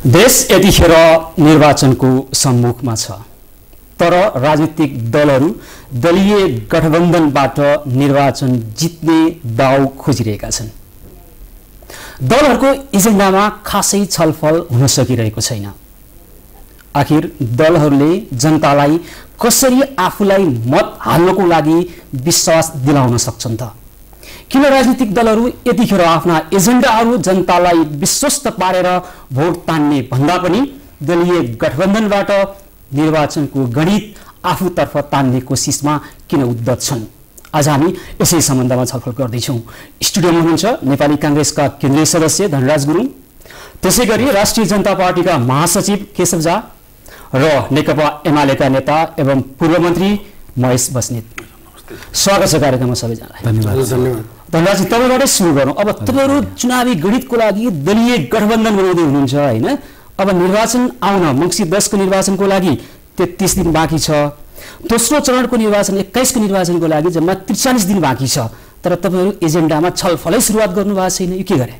देश यतिखेर निर्वाचनको सम्मुखमा छ, तर राजनीतिक दलहरू दलीय गठबन्धनबाट निर्वाचन जित्ने दाउ खोजिरहेका छन्। दलहरूको एजेन्डामा खासै छलफल हुन सकिरहेको छैन। आखिर दलहरूले जनतालाई कसरी आफूलाई मत हाल्नको लागि विश्वास दिलाउन सक्छन् त? किन राजनीतिक दलहरू यतिखेर आफ्ना एजेन्डाहरू जनतालाई विश्वस्त पारेर भोट तान्ने भन्दा पनि दलीय गठबन्धनबाट निर्वाचनको गणित आफूतर्फ तान्ने कोसिसमा किन उद्धत छन्? आज हामी यसै सम्बन्धमा छलफल गर्दैछौँ। स्टुडियोमा हुनुहुन्छ नेपाली कांग्रेसका केन्द्रीय सदस्य धनराज गुरुङ, त्यसैगरी राष्ट्रिय जनता पार्टीका महासचिव केशव झा र नेकपा एमालेका नेता एवं पूर्व मन्त्री महेश बस्नेत। स्वागत छ कार्यक्रममा सबैजनालाई। धन्यवाद। धनराज, तपाईबाटै सुरु गरौँ। अब तपाईहरु चुनावी गणितको लागि दलीय गठबन्धन बनाउँदै हुनुहुन्छ हैन? अब निर्वाचन आउन मङ्सिर 10 को निर्वाचनको लागि 33 दिन बाँकी छ। दोस्रो चरणको निर्वाचन 21 को निर्वाचनको लागि जम्मा 43 दिन बाँकी छ। तर तपाईहरु एजेन्डामा छलफलै सुरुवात गर्नु भएको छैन, यो के गरे?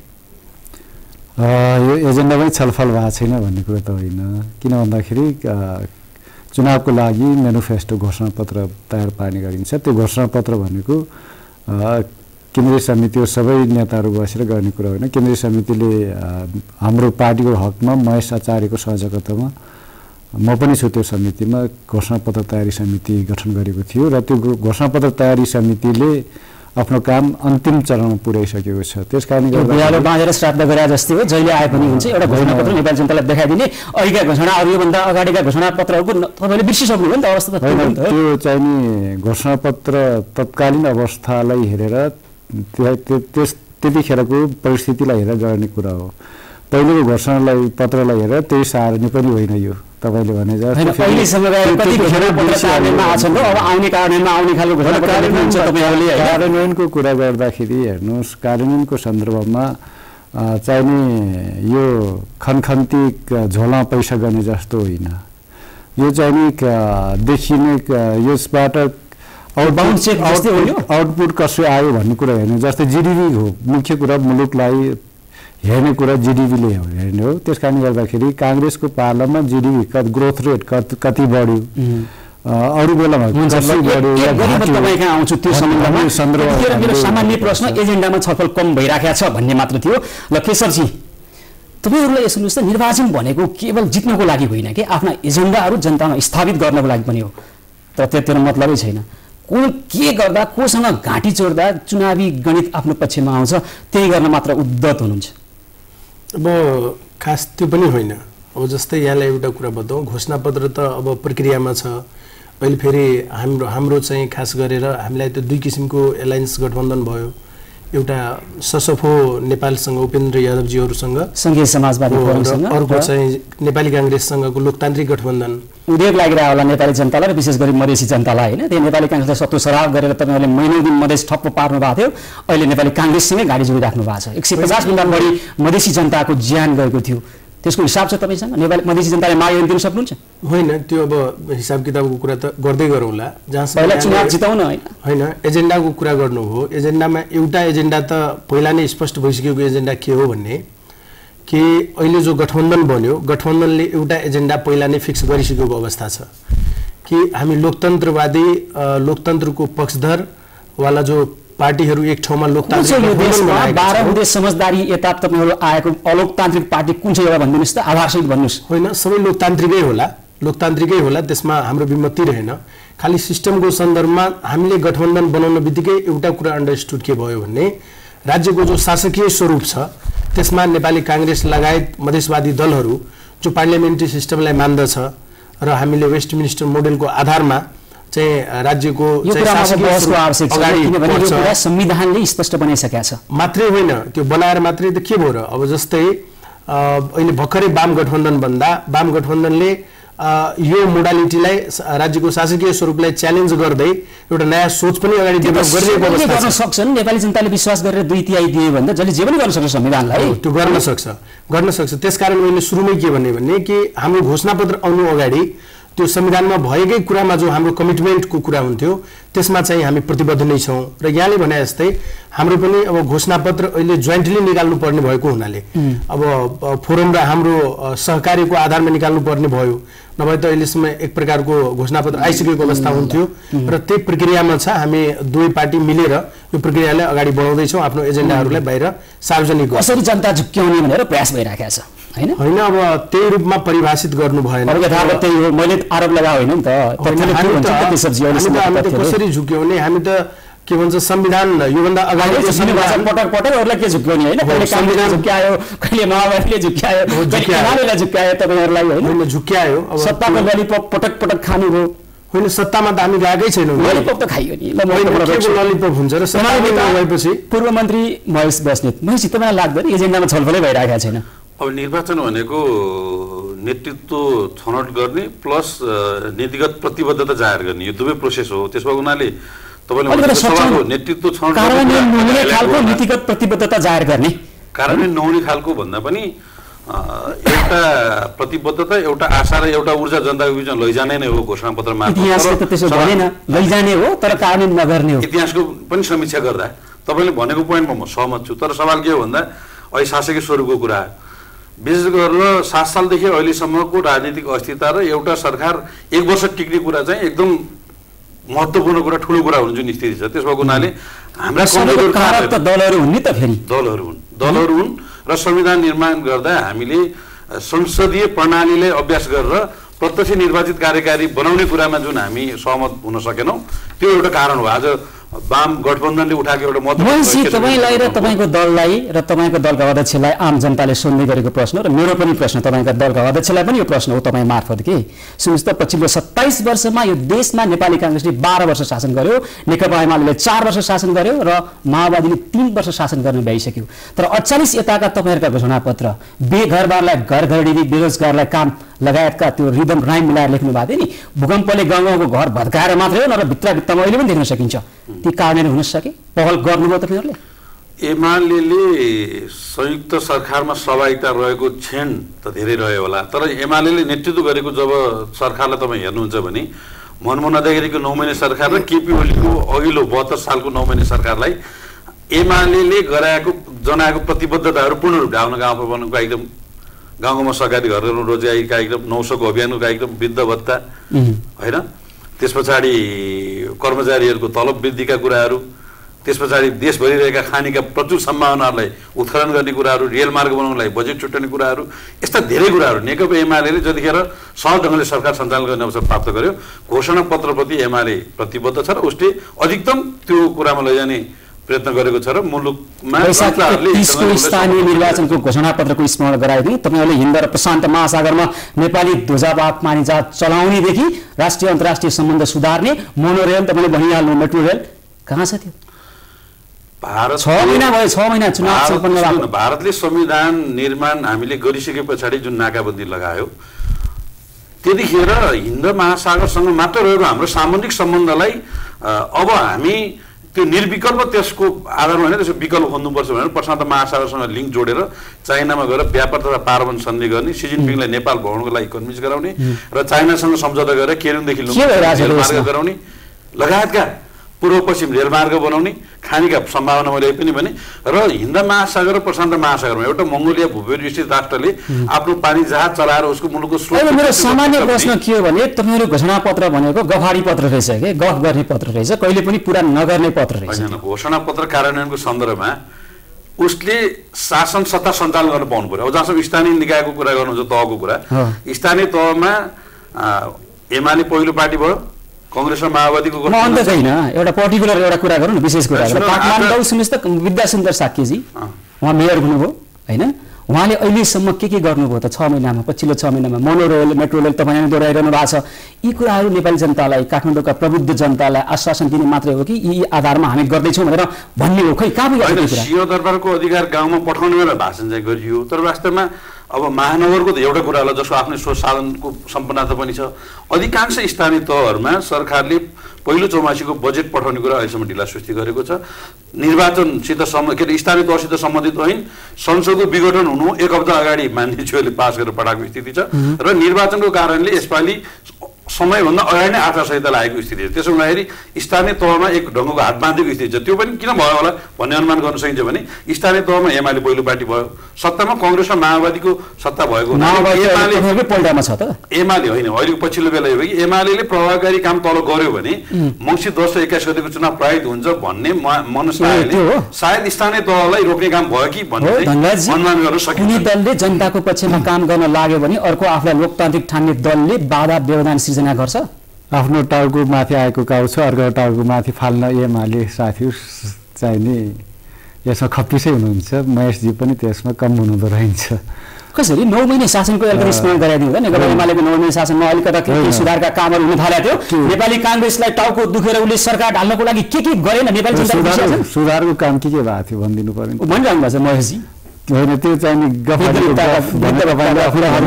यो एजेन्डामै छलफल भएको छैन भन्ने कुरा त होइन। किन भन्दाखेरि चुनावको लागि म्यानिफेस्टो घोषणापत्र तयार पार्ने गरिन्छ। त्यो घोषणापत्र भनेको केन्द्रीय समिति हो, सबै नेताहरू बसेर गर्ने कुरा होइन। केन्द्रीय समितिले हाम्रो पार्टीको हकमा महेश आचार्यको सहयोगतामा म पनि छु त्यो समितिमा घोषणापत्र तयारी समिति गठन गरेको थियो र त्यो घोषणापत्र तयारी समितिले आफ्नो काम अन्तिम चरणमा पुर्याइसकेको छ। त्यसकारणले गर्दा बिहालो बाँधेर श्राद्ध गरे जस्तै हो, जहिले आए पनि हुन्छ। एउटा घोषणापत्र नेपाली जनतालाई देखाइदिने, अहिलेका घोषणाहरू योभन्दा अगाडिका घोषणापत्रहरूको तपाईँले बिर्सिसक्नु हो नि त अवस्था त? त्यो चाहिँ नि घोषणापत्र तत्कालीन अवस्थालाई हेरेर त्यतिखेरको परिस्थितिलाई हेरेर गर्ने कुरा हो। पहिलेको घोषणालाई पत्रलाई हेरेर त्यही सार्ने पनि होइन यो तपाईले भने जस्तो। कार्यान्वयनको कुरा गर्दाखेरि हेर्नुहोस्, कार्यान्वयनको सन्दर्भमा चाहिँ नि यो खनखन्ती झोला पैसा गर्ने जस्तो होइन। यो चाहिँ नि देखिने यसबाट आउटपुट कसरी आयो भन्ने कुरा हेर्ने। जस्तै जिडिपी हो मुख्य कुरा, मुलुकलाई हेर्ने कुरा जिडिपीले हेर्ने हो। त्यस कारणले गर्दाखेरि कांग्रेसको पालामा जिडिपी ग्रोथ रेट कति बढ्यो, अरू बेलामा कसरी बढ्यो या तपाईँ आउँछु त्यो सम्बन्धमा सन्दर्भमा। मेरो सामान्य प्रश्न एजेन्डामा छलफल कम भइराखेको छ भन्ने मात्र थियो। ल केशवजी, तपाईहरुलाई सुन्नुस् त, निर्वाचन भनेको केवल जित्नको लागि होइन कि आफ्ना एजेन्डाहरू जनतामा स्थापित गर्नको लागि पनि हो। तर त्यतिर मतलबै छैन। को के गर्दा, कोसँग घाँटी चोर्दा चुनावी गणित आफ्नो पक्षमा आउँछ, त्यही गर्न मात्र उद्धत हुनुहुन्छ। अब खास त्यो पनि होइन। अब जस्तै यहाँलाई एउटा कुरा बताउँ, घोषणापत्र त अब प्रक्रियामा छ। अहिले फेरि हाम्रो चाहिँ खास गरेर हामीलाई त दुई किसिमको एलायन्स गठबन्धन भयो। एउटा ससफो नेपालसँग उपेन्द्र यादवजीहरूसँग संघीय समाजवादी फोरमसँग, अर्को चाहिँ नेपाली कांग्रेससँगको लोकतान्त्रिक गठबन्धन। उद्योग लागिरहेको होला नेपाली जनतालाई र विशेष गरी मधेसी जनतालाई होइन? त्यो नेपाली कांग्रेसलाई सत्तो सराव गरेर तपाईँहरूले महिनौ दिन मधेस ठप्प पार्नु भएको थियो। अहिले नेपाली कांग्रेससँगै गाडी जोडिराख्नु भएको छ। 150 भन्दा बढी मधेसी जनताको ज्यान गएको थियो। त्यसको हिसाब छ तपाईँसँग? नेपाली मधेसी जनताले माग दिन सक्नुहुन्छ? होइन, त्यो अब हिसाब किताबको कुरा त गर्दै गरौँला। पहिला चुनाव जिताउन होइन, एजेन्डाको कुरा गर्नु हो। एजेन्डामा एउटा एजेन्डा त पहिला नै स्पष्ट भइसकेको एजेन्डा के हो भन्ने कि अहिले जो गठबन्धन बन्यो, गठबन्धनले एउटा एजेन्डा पहिला नै फिक्स गरिसकेको अवस्था छ कि हामी लोकतन्त्रवादी, लोकतन्त्रको पक्षधर वाला जो पार्टीहरू एक ठाउँमा लोकतान्त्रिक 12 हुँदै समझदारी यता तपाईहरु आएको अलोकतान्त्रिक पार्टी कुन चाहिँ एउटा भन्दिनुस् त, आधारसहित भन्नुस्। होइन, सबै लोकतान्त्रिकै होला, त्यसमा हाम्रो विमति रहेन। खाली सिस्टमको सन्दर्भमा हामीले गठबन्धन बनाउन बित्तिकै एउटा कुरा अन्डरस्टुड के भयो भने राज्यको जो शासकीय स्वरूप छ त्यसमा नेपाली कांग्रेस लगायत मधेसवादी दलहरू जो पार्लियामेन्ट्री सिस्टमलाई मान्दछ र हामीले वेस्टमिनिस्टर मोडेलको आधारमा चाहिँ राज्यको संविधानले स्पष्ट बनाइसकेको छ। मात्रै होइन, त्यो बनाएर मात्रै त के भयो र? अब जस्तै अहिले भर्खरै वाम गठबन्धन भन्दा वाम गठबन्धनले यो मोडालिटीलाई, राज्यको शासकीय स्वरूपलाई च्यालेन्ज गर्दै एउटा नयाँ सोच पनि अगाडि डेभलप गरिरहेको अवस्था गर्न सक्छन्। नेपाली जनताले विश्वास गरेर 2/3 दिए भन्दा जसले जे पनि गर्न सक्छ संविधानलाई, त्यो गर्न सक्छ। त्यसकारण मैले सुरुमै के भने कि हाम्रो घोषणापत्र आउनु अगाडि त्यो संविधानमा भएकै कुरामा जो हाम्रो कमिटमेन्टको कुरा हुन्थ्यो त्यसमा चाहिँ हामी प्रतिबद्ध नै छौँ र यहाँले भने जस्तै हाम्रो पनि अब घोषणापत्र अहिले जोइन्टली निकाल्नु पर्ने भएको हुनाले अब फोरम र हाम्रो सहकार्यको आधारमा निकाल्नु पर्ने भयो नभए त अहिलेसम्म एक प्रकारको घोषणापत्र आइसकेको अवस्था हुन्थ्यो र त्यही प्रक्रियामा छ हामी दुवै पार्टी मिलेर यो प्रक्रियालाई अगाडि बढाउँदैछौँ आफ्नो एजेन्डाहरूलाई बाहिर सार्वजनिक कसरी जनता झुक्क्याउने भनेर प्रयास भइराखेको छ होइन अब त्यही रूपमा परिभाषित गर्नु भएन मैले आरोप लगाए होइन नि त कसरी झुक्याउने हामी त के भन्छ संविधान योभन्दा अगाडि पटक पटक अरूलाई के झुक्याउने होइन कहिले संविधान झुक्यायो कहिले माओवादीले झुक्यायो कहिले झुक्यायो तपाईँहरूलाई होइन झुक्यायो सत्ताको ललिपप पटक पटक खानुभयो होइन सत्तामा त हामी गएकै छैनौँ ललिपप त खाइयो नि ललिपप हुन्छ र गएपछि पूर्व मन्त्री महेश बस्नेत महेश तपाईँलाई लाग्दैन एजेन्डामा छलफलै भइरहेको छैन अब निर्वाचन भनेको नेतृत्व छनौट गर्ने प्लस नीतिगत प्रतिबद्धता जाहेर गर्ने यो दुवै प्रोसेस हो त्यसको हुनाले तपाईँले नेतृत्व छनौट नीतिगत प्रतिबद्धता जाहेर गर्ने कार्यान्वयन नहुने खालको भन्दा पनि एउटा प्रतिबद्धता एउटा आशा र एउटा ऊर्जा जनताको बिचमा लैजाने नै हो घोषणापत्र लैजाने हो तर कार्यान्वयन नगर्ने हो इतिहासको पनि समीक्षा गर्दा तपाईँले भनेको पोइन्टमा म सहमत छु तर सवाल के हो भन्दा अहिले शासकीय स्वरूपको कुरा विशेष गरेर 7 सालदेखि अहिलेसम्मको राजनीतिक अस्थिरता र एउटा सरकार 1 वर्ष टिक्ने कुरा चाहिँ एकदम महत्त्वपूर्ण कुरा ठुलो कुरा हुने जुन स्थिति छ त्यसको हुनाले हाम्रा दलहरू हुन् नि त फेरि दलहरू हुन् र संविधान निर्माण गर्दा हामीले संसदीय प्रणालीलाई अभ्यास गरेर प्रत्यक्ष निर्वाचित कार्यकारी बनाउने कुरामा जुन हामी सहमत हुन सकेनौँ त्यो एउटा कारण हो आज वाम गठबन्धनले उठाएको एउटा महत्त्वपूर्ण तपाईलाई र तपाईको दललाई र तपाईको दलका अध्यक्षलाई आम जनताले सोध्दै गरेको प्रश्न र मेरो पनि प्रश्न तपाईका दलका अध्यक्षलाई पनि यो प्रश्न हो तपाईँ मार्फत के सुन्नुहोस् त पछिल्लो 27 वर्षमा यो देशमा नेपाली कांग्रेसले 12 वर्ष शासन गर्यो नेकपा एमाले 4 वर्ष शासन गर्यो र माओवादीले 3 वर्ष शासन गर्न भइसक्यो तर 48 यताका तपाईहरुका घोषणापत्र बेघरबारलाई घरघरेडी बेरोजगारलाई काम लगायतका त्यो रिदम राइम मिलाएर लेख्नु भएको थियो नि भूकम्पले गाउँगाउँको घर भत्काएर मात्रै हो न भित्र भित्तामा अहिले पनि देख्न सकिन्छ ती कार्यान्वयन हुन सके पहल गर्नुभयो तपाईहरुले एमालेले संयुक्त सरकारमा सहभागिता रहेको क्षण त धेरै रह्यो होला तर एमालेले नेतृत्व गरेको जब सरकारलाई तपाईँ हेर्नुहुन्छ भने मनमोहन अधिकारीको 9 महिने सरकार र केपी ओलीको अघिल्लो 72 सालको 9 महिने सरकारलाई एमालेले गराएको जनाएको प्रतिबद्धताहरू पूर्ण रूपले आफ्नो गाउँमा बन्नुको एकदम गाउँमा सरकारी घरहरू रोजगारी कार्यक्रम 900 को अभियानको कार्यक्रम वृद्ध भत्ता हैन त्यसपछि कर्मचारीहरूको तलब वृद्धिका कुराहरू त्यसपछि देशभरि रहेका खानीका प्रचुर सम्भावनाहरूलाई उत्खनन गर्ने कुराहरू रेल मार्ग बनाउनलाई बजेट छुट्याउने कुराहरू यस्ता धेरै कुराहरू नेकपा एमालेले जतिखेर सहज ढङ्गले सरकार सञ्चालन गर्ने अवसर प्राप्त गर्यो घोषणा पत्रप्रति एमाले प्रतिबद्ध छ र उसले अधिकतम त्यो कुरामा लैजाने प्रयत्न गरेको छ र मुलुकमा स्थानीय निर्वाचनको घोषणापत्रको स्मरण गराइदिए तपाईहरुले हिन्द र प्रशान्त महासागरमा नेपाली ध्वजावाहक मानिजहाज चलाउनेदेखि राष्ट्रिय अन्तर्राष्ट्रिय सम्बन्ध सुधार्ने मोनोरेल तपाईले भनिहाल्नु मेट्रो रेल कहाँ छ त्यो भारत 6 महिना भयो 6 महिना चुनाव सम्पन्न भएको भारतले संविधान निर्माण हामीले गरिसके पछाडि जुन नाकाबन्दी लगायो त्यतिखेर हिन्द महासागरसँग मात्र रहेको हाम्रो सामुद्रिक सम्बन्धलाई अब हामी त्यो निर्विकल्प त्यसको आधारमा होइन त्यसको विकल्प खोज्नुपर्छ भनेर प्रशान्त महासागरसँग लिङ्क जोडेर चाइनामा गएर व्यापार तथा पारवन सन्धि गर्ने सी जिनपिङलाई नेपाल भ्रमणको लागि कन्भिन्स गराउने र चाइनासँग सम्झौता गरेर केरुङदेखि रेलमार्ग गराउने लगायतका पूर्व पश्चिम रेलमार्ग बनाउने खानीका सम्भावना मैले पनि भने र हिन्द महासागर र प्रशान्त महासागरमा एउटा मङ्गोलिया भूविस्थित राष्ट्रले आफ्नो पानी जहाज चलाएर उसको मुलुकको स्रोत मेरो सामान्य प्रश्न के हो भने तपाईहरु घोषणापत्र भनेको गफाडी पत्र रहेछ के गफ गर्ने पत्र रहेछ कहिले पनि पूरा नगर्ने पत्र रहेछ हैन घोषणापत्र कार्यान्वयनको सन्दर्भमा उसले शासन सत्ता सञ्चालन गर्न पाउनु पर्यो अब जहाँसम्म स्थानीय निकायको कुरा गर्नुहुन्छ तहको कुरा स्थानीय तहमा एमाले पहिलो पार्टी भयो कांग्रेस र माओवादीको अन्त छैन एउटा पर्टिकुलर एउटा कुरा गरौँ न विशेष कुरा काठमाडौँ सुन्नुहोस् त विद्यासुन्दर साक्यजी उहाँ मेयर हुनुभयो हैन उहाँले अहिलेसम्म के गर्नुभयो त 6 महिनामा पछिल्लो 6 महिनामा मोनोरेल मेट्रो रेल तपाईले दोहोऱ्याइरहनु भएको छ यी कुराहरू नेपाली जनतालाई काठमाडौँका प्रबुद्ध जनतालाई आश्वासन दिने मात्रै हो कि यी आधारमा हामी गर्दैछौँ भनेर भन्ने हो खै कहाँ पुग्यो कुरा सिंह दरबारको अधिकार गाउँमा पठाउने बेला भाषण चाहिँ गरियो तर वास्तवमा अब महानगरको त एउटा कुरा होला जसको आफ्नै स्रोत साधनको सम्पन्नता पनि छ अधिकांश स्थानीय तहहरूमा सरकारले पहिलो चौमासीको बजेट पठाउने कुरा अहिलेसम्म ढिलासुस्ती गरेको छ निर्वाचनसित स्थानीय तहसित सम्बन्धित होइन संसदको विघटन हुनु एक हप्ता अगाडि मान्छेहरूले पास गरेर पठाएको स्थिति छ र निर्वाचनको कारणले यसपालि समयभन्दा अगाडि नै आचार संहिता लागेको स्थिति छ। त्यसो हुँदाखेरि स्थानीय तहमा एक ढङ्गको हात बाँधेको स्थिति छ। त्यो पनि किन भयो होला भन्ने अनुमान गर्न सकिन्छ भने स्थानीय तहमा एमाले पहिलो पार्टी भयो, सत्तामा कङ्ग्रेस र माओवादीको सत्ता भएको पल्टामा छ त। एमाले होइन, अहिलेको पछिल्लो बेला यो कि एमाले प्रभावकारी काम तल गर्यो भने मङ्सिर 10 र 21 गतिको चुनाव प्रभावित हुन्छ भन्ने मनसायले सायद स्थानीय तहलाई रोक्ने काम भयो कि भन्ने अनुमान गर्न सकिन्छ। कुनै दलले जनताको पक्षमा काम गर्न लाग्यो भने अर्को आफूलाई लोकतान्त्रिक ठान्ने दलले बाधा व्यवधान सिर्जना गर्छ। आफ्नो टाउको माथि आएको काउ छ, अर्को टाउको माथि फाल्न एमाले साथीहरू चाहिने यसमा खप्पिसै हुनुहुन्छ। महेशजी पनि त्यसमा कम हुनुहुँदो रहन्छ। कसरी 9 महिने शासनको एउटा स्मरण गराइदिनु हुँदा नेकपा एमालेको 9 महिने शासनमा अलिकता केही सुधारका कामहरू हुन थालेको थियो। नेपाली कांग्रेसलाई टाउको दुखेर उसले सरकार ढाल्नको लागि के गरेन नेपाली जनताले? सुधारको काम के भएको थियो भनिदिनु पर्यो। भनिरहनु भएको छ महेशजी। होइन, त्यो चाहिँ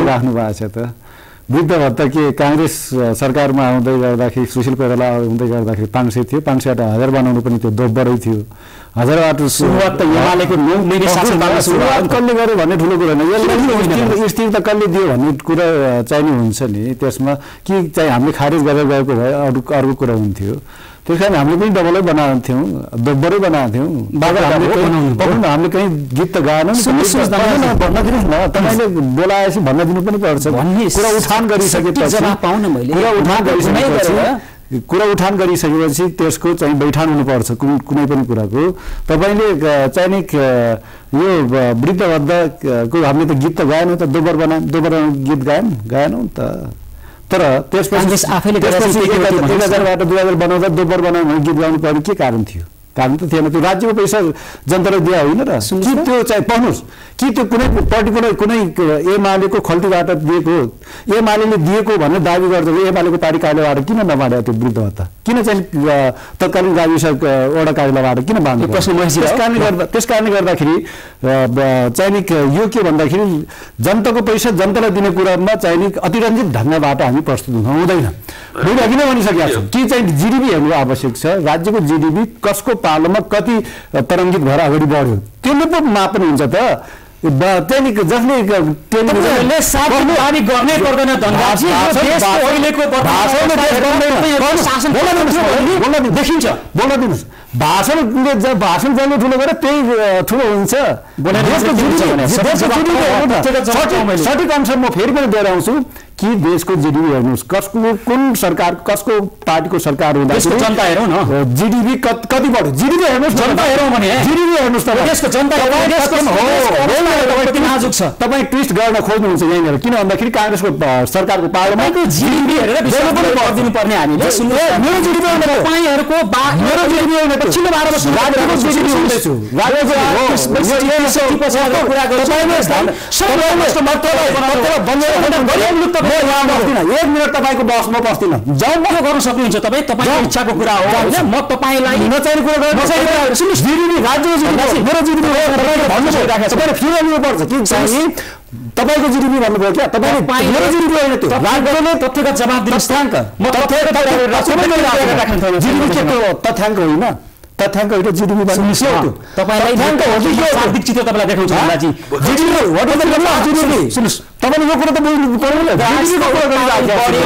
राख्नु भएको छ त। वृद्ध भत्ता के कांग्रेस सरकारमा आउँदै गर्दाखेरि सुशील कोइराला आउँदै गर्दाखेरि 500 थियो, 500बाट 1000 बनाउनु पनि त्यो दोब्बरै थियो। 1000बाट सुरुवात त एमालेको 9 महिने शासनबाट सुरुवात कसले गर्यो भन्ने ठुलो कुरा होइन। यसलाई स्थिरता कसले दियो भन्ने कुरा चाहिँ हुन्छ नि। त्यसमा के चाहिँ हामीले खारेज गरेर गएको भए अर्को कुरा हुन्थ्यो। त्यस कारण हामीले पनि डबलै बनाएको थियौँ, दोब्बरै बनाएको थियौँ। हामीले कहीँ गीत त गाएनौँ। भन्न दिनुहोस् न, तपाईँले बोलाएपछि भन्न दिनु पनि पर्छ। कुरा उठान गरिसकेपछि त्यसको चाहिँ बैठान हुनुपर्छ कुनै पनि कुराको। तपाईँले चाहिँ नि यो वृद्ध भत्ताको हामीले त गीत त गाएनौँ त, दोब्बर गीत गाएनौँ त। तर त्यसपछि आफैले 1000बाट 2000 बनाउँदा दोब्बर बनाउनु भने गीत गाउनु पर्ने के कारण थियो? कारण त थिएन। त्यो राज्यको पैसा जनतालाई दिए होइन र। कि त्यो चाहिँ पढ्नुहोस् कि त्यो कुनै पर्टिकुलर कुनै एमालेको खल्तीबाट दिएको, एमाले दिएको भनेर दाबी गर्दा एमालेको पार्टी कार्यालयबाट किन नबाँड्यो त्यो वृद्ध भत्ता? किन चाहिँ तत्कालीन गाविस वडा कार्यालयबाट किन बाँड्यो? त्यस कारणले गर्दाखेरि चाहिँ नि यो के भन्दाखेरि जनताको पैसा जनतालाई दिने कुरामा चाहिँ नि अतिरञ्जित ढङ्गबाट हामी प्रस्तुत हुँदैन। किन भनिसकेका छौँ कि चाहिँ जिडिपी हेर्नु आवश्यक छ। राज्यको जिडिपी कसको पालोमा कति तरङ्गित भएर अगाडि बढ्यो त्यसले पो मापन हुन्छ त। जसले गर्ने पर्दैन देखिन्छ। बोल्न दिनुहोस्। भाषणले जहिले ठुलो गरेर त्यही ठुलो हुन्छ। सठिक अनुसार म फेरि पनि दोहोऱ्याउँछु कि देशको जिडिपी हेर्नुहोस्, कसको कुन सरकार कसको पार्टीको सरकार हुँदा जनता हेरौँ न, जिडिपी कति बढ्यो? जिडिपी हेर्नुहोस्, जनता हेरौँ भने जिडिपी हेर्नुहोस्। देशको जनता नाजुक छ। तपाईँ ट्विस्ट गर्न खोज्नुहुन्छ यहीँनिर। किन भन्दाखेरि काङ्ग्रेसको सरकारको पालोमा जिडिपी हेरेर दिनु पर्ने हामीले। मेरो जिडिपी तपाईँहरूको पछिल्लो 12 वर्ष राज्यको जिडिपी हुँदैछु। एक मिनट तपाईँको बसमा बस्दिनँ। जब गर्न सक्नुहुन्छ तपाईँ, तपाईँको इच्छाको कुरा हो होइन। म तपाईँलाई नचाहिने कुरा जिडिपी राज्यको जिडिपी मेरो जिडिपी तपाईँले फिर लिनुपर्छ कि चाहिँ तपाईँको जिडिपी भन्नुभयो क्या? तपाईँले मेरो जिडिपी होइन, त्यो राज्यले तथ्यगत जवाब दिनुहोस्। म जिडिपी के तथ्याङ्क होइन, तथ्याङ्क होइन जिडिपी तपाईँलाई चित्र तपाईँलाई देखाउँछ। सुन्नुहोस्, तपाईँले यो कुरा त बोल्नु पर्दैन।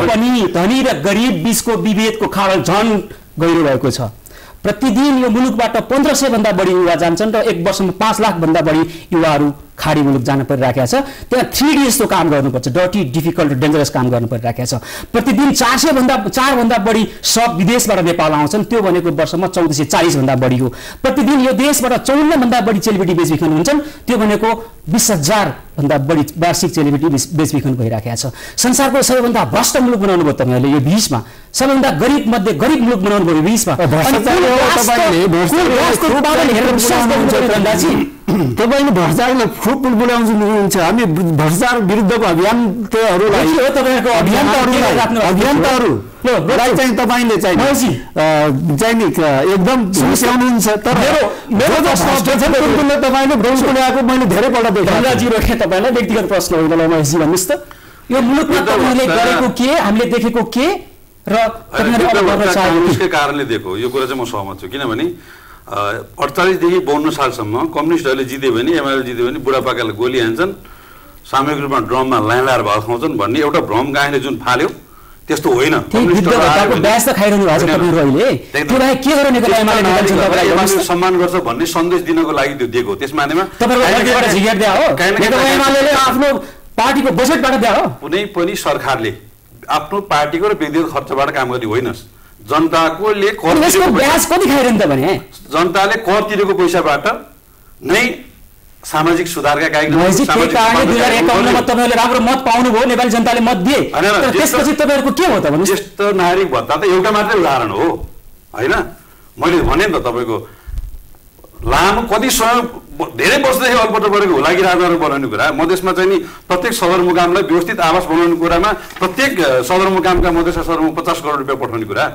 पनि धनी र गरिब बीचको विभेदको खाडल झन् गहिरो भएको छ। प्रतिदिन यो मुलुकबाट 1500 भन्दा बढी युवा जान्छन् र एक वर्षमा 5 लाख भन्दा बढी युवाहरू खाडी मुलुक जान परिरहेको छ। त्यहाँ 3D जस्तो काम गर्नुपर्छ, डर्टी, डिफिकल्ट, डेन्जरस काम गर्नु परिरहेको छ। प्रतिदिन 400 भन्दा बढी सब विदेशबाट नेपाल आउँछन्। त्यो भनेको वर्षमा 1440 भन्दा बढी हो। प्रतिदिन यो देशबाट 54 भन्दा बढी चेलीबेटी बेचबिखन हुन्छन्। त्यो भनेको 20,000 भन्दा बढी वार्षिक चेलीबेटी बेचबिखन भइरहेको छ। संसारको सबैभन्दा भ्रष्ट मुलुक बनाउनु भयो तपाईँहरूले यो 20मा। सबैभन्दा गरिब मध्ये गरिब मुलुक बनाउनु भयो 20मा। तपाईँले भ्रष्टाचारलाई खुब बोलाउँछ। हामी भ्रष्टाचार विरुद्धको अभियान्ताहरूलाई चाहिँ तपाईँले चाहिँ एकदम समस्याउनुहुन्छ। तर तपाईँले ब्रोन्जको ल्याएको मैले धेरैपल्ट देखेँ। तपाईँलाई व्यक्तिगत प्रश्न हो महेशजी, भन्नुहोस् त यो मुलुकमा तपाईँले गरेको के, हामीले देखेको के र काङ्ग्रेसकै कारणले दिएको यो कुरा चाहिँ म सहमत छु। किनभने 48 देखि 52 सालसम्म कम्युनिस्टहरूले जित्यो भने, एमाले जित्यो भने बुढापाकालाई गोली हान्छन्, सामूहिक रूपमा ड्रममा लाइन लाएर भात खुवाउँछन् भन्ने एउटा भ्रम गाईले जुन फाल्यो, त्यस्तो होइन। ब्याज त खाइरहनु भएको छ तपाईँहरू अहिले, त्यो बाहेक के गर्ने नेकपा एमाले नेपाली जनताको लागि एमाले सम्मान गर्छ भन्ने सन्देश दिनको लागि त्यो दिएको, त्यस मानेमा तपाईँहरुबाट झिकेर दिया हो। नेकपा एमालेले आफ्नो पार्टीको बजेटबाट दिया हो। कुनै पनि सरकारले आफ्नो पार्टीको र व्यक्तिगत खर्चबाट काम गर्ने होइन। जनताकोले कर तिरेको ब्याज कति खाइरहनु त भने जनताले कर तिरेको पैसाबाट नै सामाजिक सुधारका लागि सामाजिक कारणले 2051 मा तपाईहरुले राम्रो मत पाउनुभयो, नेपाली जनताले मत दिए। त्यसपछि तपाईहरुको के हो त भन्नुस्? ज्येष्ठ नागरिक भत्ता त एउटा मात्रै उदाहरण हो हैन। मैले भने नि त तपाईको लामो कति समय धेरै वर्षदेखि अल्पत्र परेको हुलाकी राजमार्ग बनाउने कुरा, मधेसमा चाहिँ नि प्रत्येक सदरमुकामलाई व्यवस्थित आवास बनाउने कुरामा प्रत्येक सदरमुकामका मधेसका सदरमा 50 करोड रुपैयाँ पठाउने कुरा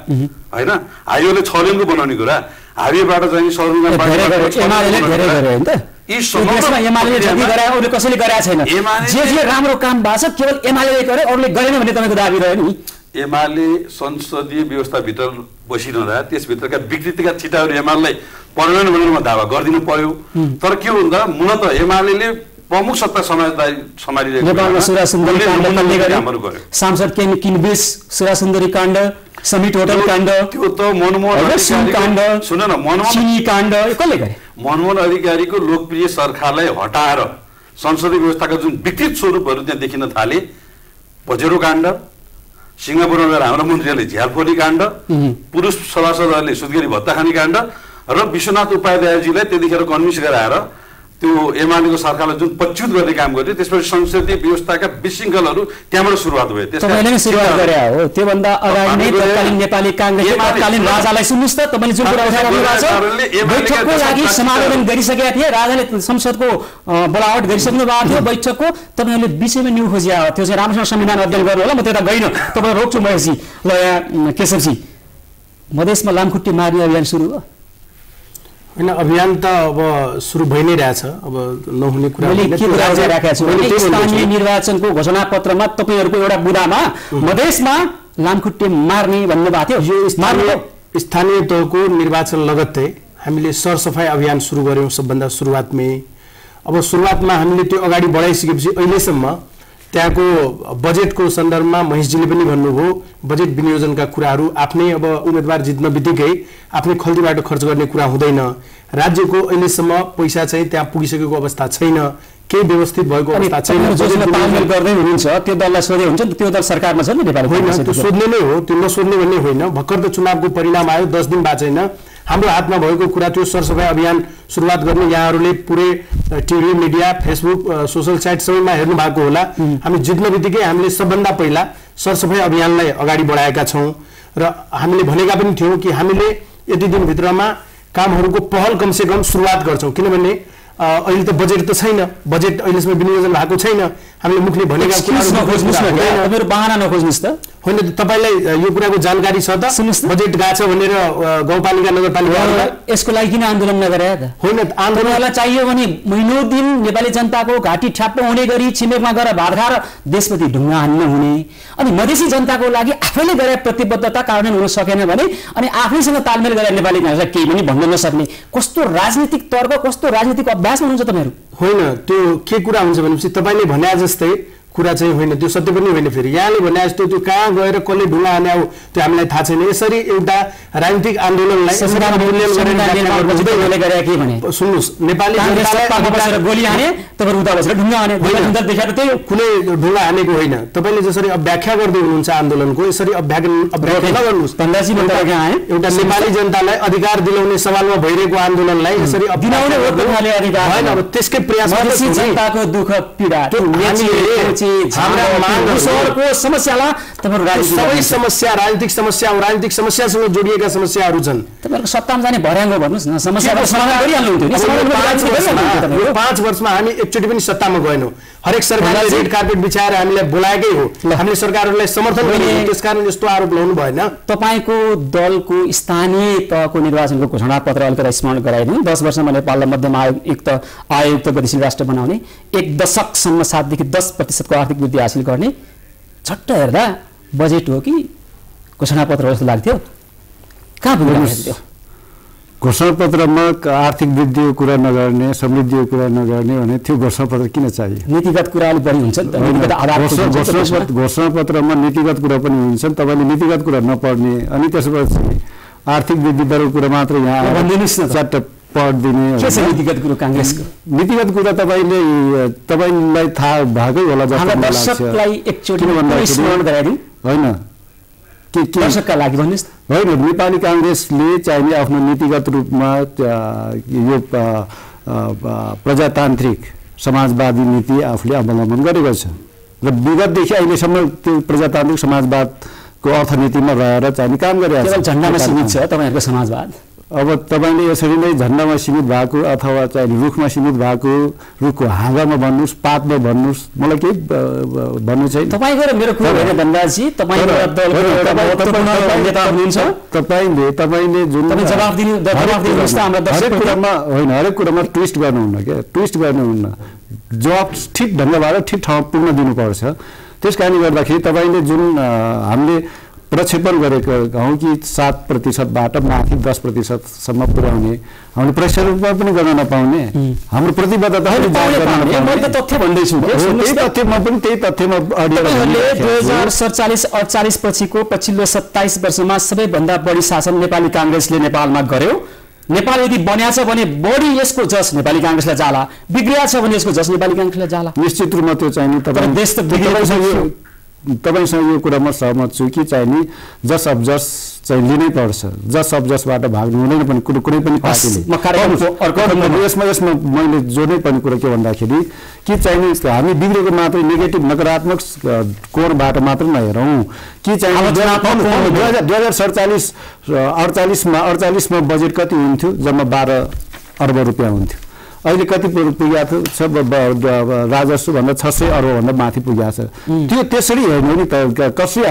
हैन। हाइवेले 6 लेनको बनाउने कुरा, हाइवेबाट चाहिँ सदरमुकामबाट एमालेले धेरै गरे हैन त। यी समग्रमा एमालेले जति गरे अरूले कसैले गरेका छैन। जे राम्रो काम भएको छ केवल एमालेले गरे, अरूले गरेन भन्ने तपाईको दाबी रह्यो नि। एमाले संसदीय व्यवस्थाभित्र बसिरहँदा त्यसभित्रका विकृतिका छिटाहरू एमालेलाई पर्दैन भनेर म दावा गरिदिनु पर्यो। तर के भन्दा मूलत एमालेले प्रमुख सत्ता सम्हालिरहेको नेपालमा सुरासुन्दरी काण्ड गरे, सांसद किनबेस सुरासुन्दरी काण्ड, समिट होटल काण्ड, त्यो त मनमोहन काण्ड, सुन न चिनी काण्ड कसले गरे? मनमोहन अधिकारीको लोकप्रिय सरकारलाई हटाएर संसदीय व्यवस्थाका जुन विकृत स्वरूपहरू त्यहाँ देखिन थाले, पजेरो काण्ड, सिङ्गापुरमा गएर हाम्रो मन्त्रीहरूले झ्यालफोली काण्ड, पुरुष सभासदहरूले सुत्केरी भत्ता खाने काण्ड र विश्वनाथ उपाध्यायजीलाई त्यतिखेर कन्भिन्स गराएर त्यो एमालेको सरकारलाई जुन पच्युत गर्ने काम गर्यो, त्यसपछि संसदीय व्यवस्थाका विशृङ्खलहरू त्यहाँबाट सुरुवात भयो। त्यसले नै सुरुवात गरे हो। त्योभन्दा अगाडि नै तत्कालीन नेपाली काङ्ग्रेसले तत्कालीन राजालाई सुन्नुस् त, तपाईँले जुन कुरा उठाइरहनु भएको छ, बैठकको लागि समावेदन गरिसकेका थिए, राजाले संसदको बोलावट गरिसक्नु भएको थियो, बैठकको तपाईँहरूले विषयमा न्यु खोजिया हो। त्यो चाहिँ राम्रोसँग संविधान अध्ययन गर्नु होला, म त्यता गइनँ, तपाईँ रोक्छु महेशजी। ल यहाँ केशवजी, मधेसमा लामखुट्टे मार्ने अभियान सुरु हो होइन? अभियान त अब सुरु भइ नै रहेछ, अब नहुने कुरा स्थानीय निर्वाचनको घोषणा पत्रमा तपाईँहरूको एउटा बुदामा मधेसमा लामखुट्टे मार्ने भन्नुभएको थियो। स्थानीय तहको निर्वाचन लगत्तै हामीले सरसफाई अभियान सुरु गर्यौँ सबभन्दा सुरुवातमै। अब सुरुवातमा हामीले त्यो अगाडि बढाइसकेपछि अहिलेसम्म त्यहाँको बजेटको सन्दर्भमा महेशजीले पनि भन्नुभयो, बजेट विनियोजनका कुराहरू आफ्नै अब उम्मेदवार जित्न बित्तिकै आफ्नै खल्तीबाट खर्च गर्ने कुरा हुँदैन। राज्यको अहिलेसम्म पैसा चाहिँ त्यहाँ पुगिसकेको अवस्था छैन, केही व्यवस्थित भएको अवस्था छैन। तालमेल गर्दै हुनुहुन्छ, त्यो दललाई सोधे हुन्छ नि, त्यो दल सरकारमा छ नि नेपाल होइन, त्यो सोध्ने नै हो, त्यो नसोध्ने भन्ने होइन। भर्खर त चुनावको परिणाम आयो, 10 दिन बाद छैन। हाम्रो हातमा भएको कुरा त्यो सरसफाई अभियान सुरुवात गर्ने यहाँहरूले पुरै TV, media, Facebook, social site सबैमा हेर्नु भएको होला। हामी जित्न बित्तिकै हामीले सबभन्दा पहिला सरसफाई अभियानलाई अगाडि बढाएका छौँ र हामीले भनेका पनि थियौँ कि हामीले यति दिनभित्रमा कामहरूको पहल कमसेकम सुरुवात गर्छौँ, किनभने अहिले त बजेट त छैन, बजेट अहिलेसम्म विनियोजन भएको छैन। हामीले मुखले भनेका कुराहरू बहाना नखोज्नुस् त। होइन, तपाईँलाई यो कुराको जानकारी छ त? बजेट गएको छ भनेर गाउँपालिका नगरपालिकाहरूलाई यसको लागि किन आन्दोलन नगरे त? होइन, आन्दोलनलाई चाहियो भने महिनौँ दिन नेपाली जनताको घाँटी ठ्याप्प हुने गरी छिमेकमा गएर भात खाएर देशप्रति ढुङ्गा हान्न हुने, अनि मधेसी जनताको लागि आफैले गरे प्रतिबद्धता कार्यान्वयन हुन सकेन भने अनि आफैसँग तालमेल गरेर नेपाली काङ्ग्रेसलाई केही पनि भन्न नसक्ने कस्तो राजनीतिक तर्क, कस्तो राजनीतिक अभ्यासमा हुनुहुन्छ तपाईँहरू? होइन, त्यो के कुरा हुन्छ भनेपछि तपाईँले भने जस्तै कुरा चाहिँ होइन, त्यो सत्य पनि होइन। फेरि यहाँले भने जस्तो त्यो कहाँ गएर कसले ढुङ्गा हाने हो त्यो हामीलाई थाहा छैन। यसरी एउटा राजनीतिक आन्दोलनलाई सुन्नुहोस्, नेपाली गोली हाने तपाईँ उता बसेर ढुङ्गा हाने देखाएर त्यही कुनै ढुङ्गा हानेको होइन। तपाईँले जसरी व्याख्या गर्दै हुनुहुन्छ आन्दोलनको, यसरी व्याख्या नगर्नुहोस्। एउटा नेपाली जनतालाई अधिकार दिलाउने सवालमा भइरहेको आन्दोलनलाई यसरी होइन, अब त्यसकै प्रयास जनताको दुःख पीडा सबै समस्या राजनीतिक समस्या हो, राजनीतिक समस्यासँग जोडिएका समस्याहरू छन्। तपाईँहरूको सत्तामा जाने भर्याङ्गो भन्नुहोस् न, समस्याको समाधान गरिहाल्नुहुन्थ्यो नि। 5 वर्षमा हामी एकचोटि पनि सत्तामा गएनौँ। हरेक सरकारले रेड कार्पेट बिछाएर हामीलाई बोलाएकै हो, हामीले सरकारहरूलाई समर्थन गरेको, त्यसकारण यस्तो आरोप लगाउनु भएन। तपाईँको दलको स्थानीय तहको निर्वाचनको घोषणा पत्र अलिकति स्मरण गराइदिनु। 10 वर्षमा नेपाललाई मध्यम आयुक्त गतिशील राष्ट्र बनाउने, 1 दशकसम्म 7 देखि 10% आर्थिक वृद्धि हासिल गर्ने, झट्ट हेर्दा बजेट हो कि घोषणा पत्र जस्तो लाग्थ्यो? कहाँ पुग्यो? घोषणापत्रमा आर्थिक वृद्धिको कुरा नगर्ने, समृद्धिको कुरा नगर्ने भने त्यो घोषणापत्र किन चाहियो? नीतिगत कुरा अलिक बढी हुन्छ नि त, नीतिगत आधार घोषणापत्रमा नीतिगत कुरा पनि हुन्छ। तपाईँले नीतिगत कुरा नपढ्ने अनि त्यसपछि आर्थिक वृद्धि दरको कुरा मात्र यहाँ भनिदिनुहोस् न, च्याट्ट पढिदिने। के छ नीतिगत कुरा काङ्ग्रेसको? नीतिगत कुरा तपाईँलाई थाहा भएकै होला जस्तो मलाई लाग्छ। दर्शकलाई एकचोटि स्मरण गराइदिउँ होइन के दर्शकका लागि भन्नुहोस्। होइन, नेपाली काङ्ग्रेसले चाहिने आफ्नो नीतिगत रूपमा यो प्रजातान्त्रिक समाजवादी नीति आफूले अवलम्बन गरेको छ र विगतदेखि अहिलेसम्म त्यो प्रजातान्त्रिक समाजवादको अर्थनीतिमा रहेर चाहिने काम गरिरहेको छ। झन्डामा सीमित छ तपाईँहरूको समाजवाद। अब तपाईँले यसरी नै झन्डामा सीमित भएको अथवा चाहिँ रुखमा सीमित भएको, रुखको हाँगामा भन्नुहोस्, पातमा भन्नुहोस्, मलाई केही भन्नु छैन। तपाईँको र मेरो कुरा होइन धनराजजी, तपाईँले जुन जवाफ दिनुहोस् त हाम्रो हरेक कुरामा होइन, हरेक कुरामा ट्विस्ट गर्नुहुन्न क्या, ट्विस्ट गर्नुहुन्न। जवाब ठिक ढङ्गबाट ठिक ठाउँमा पुग्न दिनुपर्छ। त्यस कारणले गर्दाखेरि तपाईँले जुन हामीले प्रक्षेपण गरेको हौँ कि 7%बाट माथि 10%सम्म पुर्याउने, हामीले प्रत्यक्ष रूपमा पनि गर्न नपाउने, हाम्रो प्रतिबद्धता तथ्य भन्दैछु। त्यही तथ्यमा पनि त्यही तथ्यमा 2047-48 पछिको पछिल्लो 27 वर्षमा सबैभन्दा बढी शासन नेपाली काङ्ग्रेसले नेपालमा गर्यो। नेपाल यदि बन्या छ भने बढी यसको जस नेपाली काङ्ग्रेसलाई जाला, बिग्रिया छ भने यसको जस नेपाली काङ्ग्रेसलाई जाला। निश्चित रूपमा त्यो चाहिने देश त तपाईँसँग यो कुरामा सहमत छु कि चाहिने जस अब जस चाहिँ लिनै पर्छ। जस अब जसबाट भाग्नु हुँदैन पनि कुनै पनि पार्टीले। यसमा मैले जोड्नै पर्ने कुरा के भन्दाखेरि कि चाहिने हामी बिग्रेको मात्रै नेगेटिभ नकारात्मक कोणबाट मात्र नहेरौँ कि चाहिँ 2047-48मा बजेट कति हुन्थ्यो? जम्मा 12 अर्ब रुपियाँ हुन्थ्यो। अहिले कति पुगेको छ? राजस्व भन्दा 600 अर्बभन्दा माथि पुगेको छ। त्यो त्यसरी हेर्नु नि त, कसरी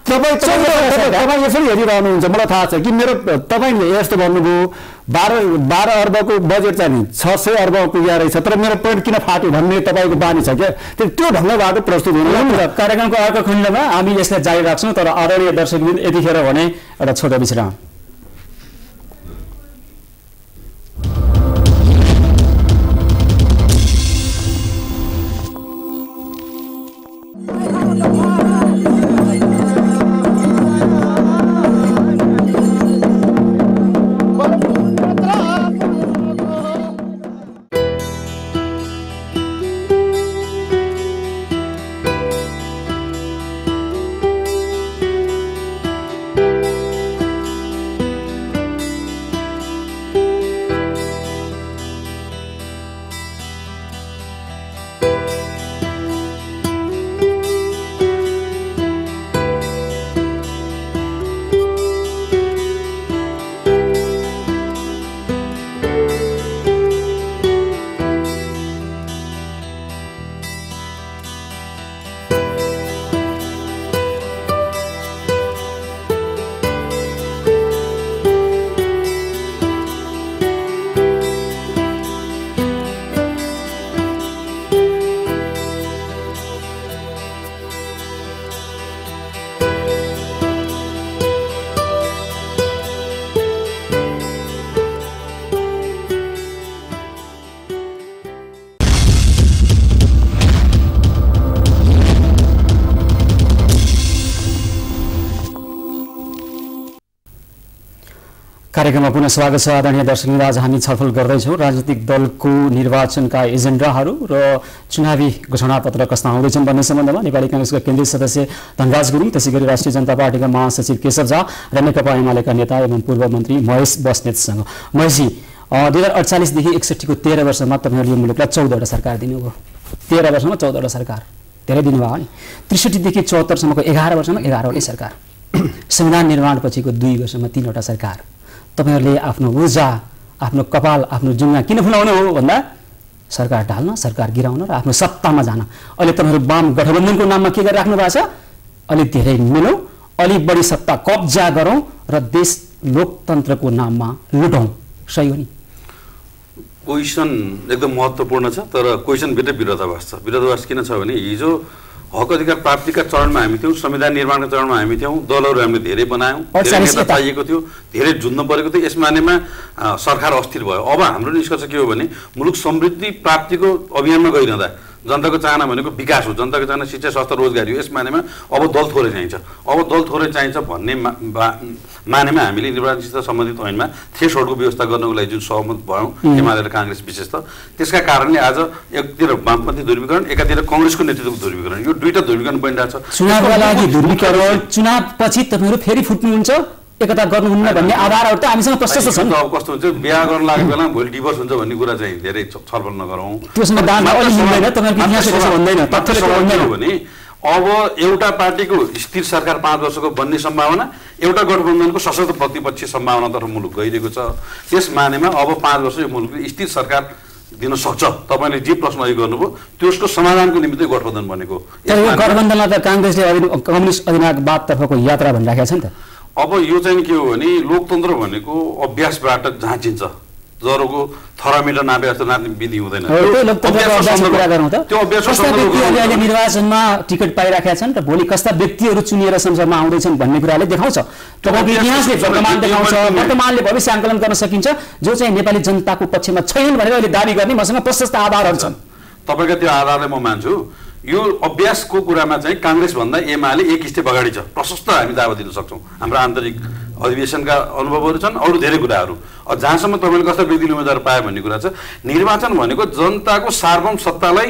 तपाईँ यसरी हेरिरहनुहुन्छ। मलाई थाहा छ कि मेरो तपाईँले यस्तो भन्नुभयो 12 अर्बको बजेट चाहिँ नि 600 अर्बमा पुगेको रहेछ, तर मेरो पोइन्ट किन फाट्यो भन्ने तपाईँको बानी छ क्या। त्यो ढङ्गबाट प्रस्तुत हुनु। कार्यक्रमको अर्को खण्डमा हामी यसलाई जारी राख्छौँ, तर आदरणीय दर्शकवृन्द यतिखेर भने एउटा छोटो विश्राम। कार्यक्रममा पुनः स्वागत छ आदरणीय दर्शकवृन्द। आज हामी छलफल गर्दैछौँ राजनीतिक दलको निर्वाचनका एजेन्डाहरू र चुनावी घोषणापत्र कस्ता आउँदैछन् भन्ने सम्बन्धमा नेपाली काङ्ग्रेसका केन्द्रीय सदस्य धनराज गुरुङ, त्यसैगरी राष्ट्रिय जनता पार्टीका महासचिव केशव झा र नेकपा एमालेका नेता एवं पूर्व मन्त्री महेश बस्नेतसँग। महेशजी, 2048देखि 61को 13 वर्षमा तपाईँहरूले यो मुलुकलाई 14वटा सरकार दिनुभयो। 13 वर्षमा 14वटा सरकार, धेरै दिनुभयो नि। 63देखि 74सम्मको 11 वर्षमा 11वटै सरकार, संविधान निर्माण पछिको 2 वर्षमा 3वटा सरकार। तपाईहरूले आफ्नो ऊर्जा, आफ्नो कपाल, आफ्नो जुङ्गा किन फुलाउनु हो भन्दा सरकार ढाल्न, सरकार गिराउन र आफ्नो सत्तामा जान। अहिले तपाईँहरू वाम गठबन्धनको नाममा के गरिराख्नु भएको छ? अलिक धेरै मिलौँ, अलिक बढी सत्ता कब्जा गरौँ र देश लोकतन्त्रको नाममा लुटौँ। सही हो नि? क्वेसन एकदम महत्त्वपूर्ण छ, तर क्वेसनभित्रै विरोधाभास छ। विरोधाभास किन छ भने हिजो हक अधिकार प्राप्तिका चरणमा हामी थियौँ, संविधान निर्माणका चरणमा हामी थियौँ, दलहरू हामीले धेरै बनायौँ, धेरै नेता चाहिएको थियो, धेरै जुझ्नु परेको थियो। यस मानेमा सरकार अस्थिर भयो। अब हाम्रो निष्कर्ष के हो भने मुलुक समृद्धि प्राप्तिको अभियानमा गइरहँदा जनताको चाहना भनेको विकास हो, जनताको चाहना शिक्षा स्वास्थ्य रोजगारी हो। यस मानेमा अब दल थोरै चाहिन्छ, अब दल थोरै चाहिन्छ भन्ने मानेमा हामीले निर्वाचनसित सम्बन्धित ऐनमा थ्रेसहोल्डको व्यवस्था गर्नको लागि जुन सहमत भयौँ एमाले र काङ्ग्रेस विशेष त, त्यसका कारणले आज एकतिर वामपन्थी ध्रुवीकरण, एकातिर कङ्ग्रेसको नेतृत्वको ध्रुवीकरण, यो दुईटा ध्रुवीकरण बनिरहेछ। चुनावका लागि ध्रुवीकरण, चुनावपछि तपाईँहरू फेरि फुट्नुहुन्छ, एकता गर्नुहुन्न भन्ने आधारहरू त हामीसँग प्रशस्त छन्। अब कस्तो हुन्छ, बिहा गर्न लागेको बेला भोलि डिभोर्स हुन्छ भन्ने कुरा चाहिँ धेरै छलफल नगरौँ। त्योसँग दाम अलि मिल्दैन, तपाईँहरूको इतिहास त्यसो भन्दैन, तथ्यले भन्दैन भने अब एउटा पार्टीको स्थिर सरकार 5 वर्षको बन्ने सम्भावना, एउटा गठबन्धनको सशक्त प्रतिपक्षी सम्भावनातर्फ मुलुक गइरहेको छ। त्यस मानेमा अब 5 वर्ष यो मुलुकले स्थिर सरकार दिन सक्छ। तपाईँले जे प्रश्न अघि गर्नुभयो त्यसको समाधानको निमित्त गठबन्धन बनेको। गठबन्धनलाई त काङ्ग्रेसले कम्युनिस्ट अधिनायकवादतर्फको यात्रा भनिराखेको छ नि त। अब यो चाहिँ के हो भने लोकतन्त्र भनेको अभ्यासबाट झाँचिन्छ, जरोको थर्मामिटर नापे जस्तो नाप्ने विधि हुँदैन। त्यो अभ्यास निर्वाचनमा टिकट पाइराखेका छन् र भोलि कस्ता व्यक्तिहरू चुनिएर संसदमा आउँदैछन् भन्ने कुराले देखाउँछ। तपाईँको इतिहासले वर्तमान देखाउँछ, वर्तमानले भविष्य आकलन गर्न सकिन्छ, जो चाहिँ नेपाली जनताको पक्षमा छैन भनेर अहिले दाबी गर्ने मसँग प्रशस्त आधारहरू छन्। तपाईँका त्यो आधारले म मान्छु। यो अभ्यासको कुरामा चाहिँ काङ्ग्रेसभन्दा एमाले एक स्टेप अगाडि छ, प्रशस्त हामी दावा दिन सक्छौँ। हाम्रो आन्तरिक अधिवेशनका अनुभवहरू छन्, अरू धेरै कुराहरू। जहाँसम्म तपाईँले कस्ता व्यक्तिले उम्मेदवार पायो भन्ने कुरा छ। निर्वाचन भनेको जनताको सार्वभौम सत्तालाई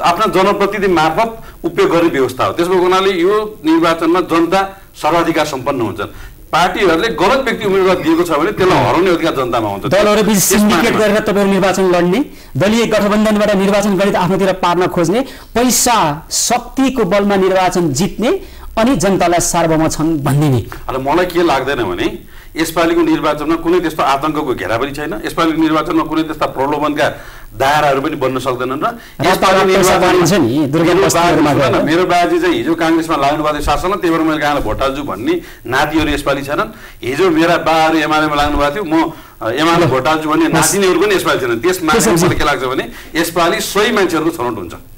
आफ्ना जनप्रतिनिधि मार्फत उपयोग गर्ने व्यवस्था हो। त्यसको हुनाले यो निर्वाचनमा जनता सर्वाधिकार सम्पन्न हुन्छन्। पार्टीहरूले गलत व्यक्ति उम्मेदवार दिएको छ भने त्यसलाई हराउने अधिकार जनतामा हुन्छ। दलहरूबीच सिन्डिकेट गरेर तपाईँहरू निर्वाचन लड्ने, दलीय गठबन्धनबाट निर्वाचन गणित आफ्नोतिर पार्न खोज्ने, पैसा शक्तिको बलमा निर्वाचन जित्ने अनि जनतालाई सार्वभौम छन् भन्ने नि। मलाई के लाग्दैन भने यसपालिको निर्वाचनमा कुनै त्यस्तो आतङ्कको घेरा पनि छैन, यसपालिको निर्वाचनमा कुनै त्यस्ता प्रलोभनका दायराहरू पनि बन्न सक्दैनन्। र मेरो बाजे चाहिँ हिजो काङ्ग्रेसमा लाग्नुभएको थियो शासनमा, त्यही भएर मैले कहाँ भोट हाल्छु भन्ने नातिहरू यसपालि छैनन्। हिजो मेरा बाहरू एमालेमा लाग्नुभएको थियो, म एमाले भोट हाल्छु भन्ने नातिनीहरू पनि यसपालि छैनन्। त्यसमा मलाई के लाग्छ भने यसपालि सही मान्छेहरूको छनौट हुन्छ।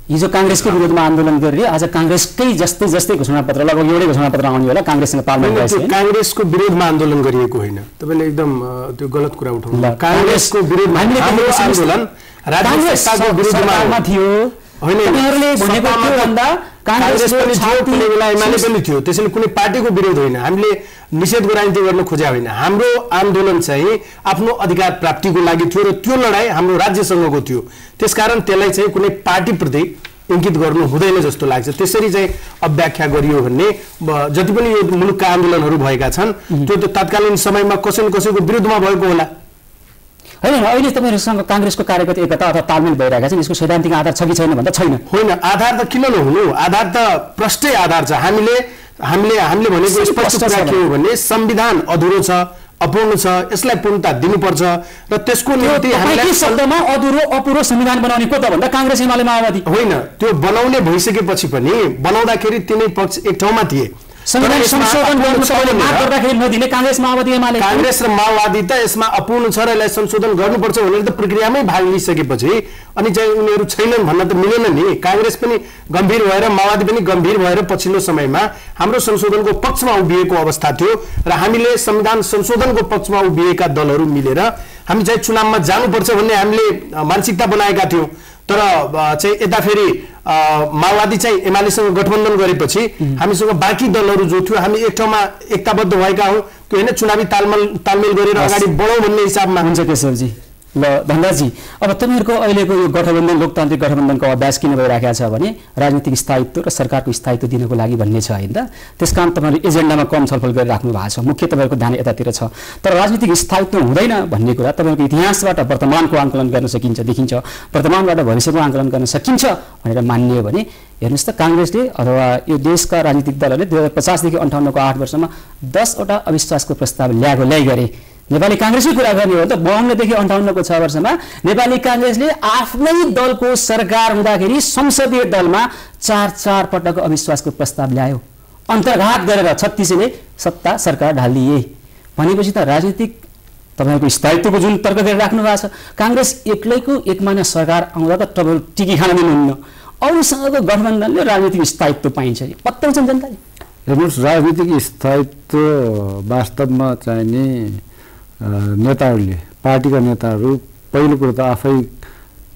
हिजो काङ्ग्रेसको विरोधमा आन्दोलन गरेर आज काङ्ग्रेसकै जस्तै घोषणापत्र, लगभग एउटै घोषणापत्र आउने होला, काङ्ग्रेससँग तालमेल गरेको। काङ्ग्रेसको विरोधमा आन्दोलन गरिएको होइन, तपाईँले एकदम त्यो गलत कुरा उठाउनु। काङ्ग्रेसको विरोधमा आन्दोलन राज्य सत्ताको विरुद्धमा थियो होइन, उनीहरूले भनेको त्यो भन्दा काङ्ग्रेस पनि थियो, कुनै बेला एमाले पनि थियो। त्यसैले कुनै पार्टीको विरोध होइन, हामीले निषेधको राजनीति गर्न खोजेका होइन। हाम्रो आन्दोलन चाहिँ आफ्नो अधिकार प्राप्तिको लागि थियो र त्यो लडाइँ हाम्रो राज्यसँगको थियो। त्यसकारण त्यसलाई चाहिँ कुनै पार्टीप्रति इङ्गित गर्नु हुँदैन जस्तो लाग्छ। त्यसरी चाहिँ अव्याख्या गरियो भने जति पनि यो मुलुकका आन्दोलनहरू भएका छन् त्यो त तत्कालीन समयमा कसै कसैको विरुद्धमा भएको होला होइन। अहिले तपाईँहरूसँग काङ्ग्रेसको कार्यगत एकता अथवा तालमेल भइरहेका छन्, यसको सैद्धान्तिक आधार छ कि छैन भन्दा छैन। होइन, आधार त किन नहुनु, आधार त प्रष्टै आधार छ। हामीले भनेको स्पष्ट कुरा के हो भने संविधान अधुरो छ, अपूर्ण छ, यसलाई पूर्णता दिनुपर्छ र त्यसको निम्ति हामीले शब्दमा अधुरो अपूर्ण संविधान बनाउने को त भन्दा काङ्ग्रेस एमाले माओवादी होइन। त्यो बनाउने भइसकेपछि पनि बनाउँदाखेरि तिनै पक्ष एक ठाउँमा थिए। संविधान संशोधन गर्दाखेरि नदिने काङ्ग्रेस माओवादी एमाले, काङ्ग्रेस र माओवादी त यसमा अपूर्ण छ र यसलाई संशोधन गर्नुपर्छ भनेर त प्रक्रियामै भाग लिइसकेपछि अनि चाहिँ उनीहरू छैनन् भन्न त मिलेन नि। काङ्ग्रेस पनि गम्भीर भएर माओवादी पनि गम्भीर भएर पछिल्लो समयमा हाम्रो संशोधनको पक्षमा उभिएको अवस्था थियो र हामीले संविधान संशोधनको पक्षमा उभिएका दलहरू मिलेर हामी चाहिँ चुनावमा जानुपर्छ भन्ने हामीले मानसिकता बनाएका थियौँ। तर चाहिँ यता फेरि माओवादी चाहिँ एमालेसँग गठबन्धन गरेपछि हामीसँग बाँकी दलहरू जो थियो हामी एक ठाउँमा एकताबद्ध भएका हौँ। त्यो होइन चुनावी तालमेल गरेर अगाडि बढौँ भन्ने हिसाबमा हुन्छ। केशवजी ल धनराजजी, अब तपाईँहरूको अहिलेको यो गठबन्धन लोकतान्त्रिक गठबन्धनको अभ्यास किन भइरहेको छ भने राजनीतिक स्थायित्व र सरकारको स्थायित्व दिनको लागि भन्ने छ होइन त। त्यस कारण तपाईँहरूले एजेन्डामा कम छलफल गरिराख्नु भएको छ, मुख्य तपाईँहरूको ध्यान यतातिर छ। तर राजनीतिक स्थायित्व हुँदैन भन्ने कुरा तपाईँहरूको इतिहासबाट वर्तमानको आकलन गर्न सकिन्छ, देखिन्छ, वर्तमानबाट भविष्यको आकलन गर्न सकिन्छ भनेर मान्ने हो भने हेर्नुहोस् त काङ्ग्रेसले अथवा यो देशका राजनीतिक दलहरूले 2050 देखि 58को 8 वर्षमा 10 वटा अविश्वासको प्रस्ताव ल्याइ गरे। नेपाली काङ्ग्रेसकै कुरा गर्ने हो त 52 देखि 58को 6 वर्षमा नेपाली काङ्ग्रेसले आफ्नै दलको सरकार हुँदाखेरि संसदीय दलमा 4 पटक अविश्वासको प्रस्ताव ल्यायो, अन्तर्घात गरेर 36ले सत्ता सरकार ढालिदिए। भनेपछि त राजनीतिक तपाईँको स्थायित्वको जुन तर्क गरेर राख्नु भएको छ, काङ्ग्रेस एक्लैको एकमाना सरकार आउँदा त तपाईँ टिकी खान दिनुहुन्न। अरूसँगको गठबन्धनले राजनीतिक स्थायित्व पाइन्छ पत्याउँछन् जनताले? हेर्नुहोस्, राजनीतिक स्थायित्व वास्तवमा चाहिने नेताहरूले, पार्टीका नेताहरू पहिलो कुरो त आफै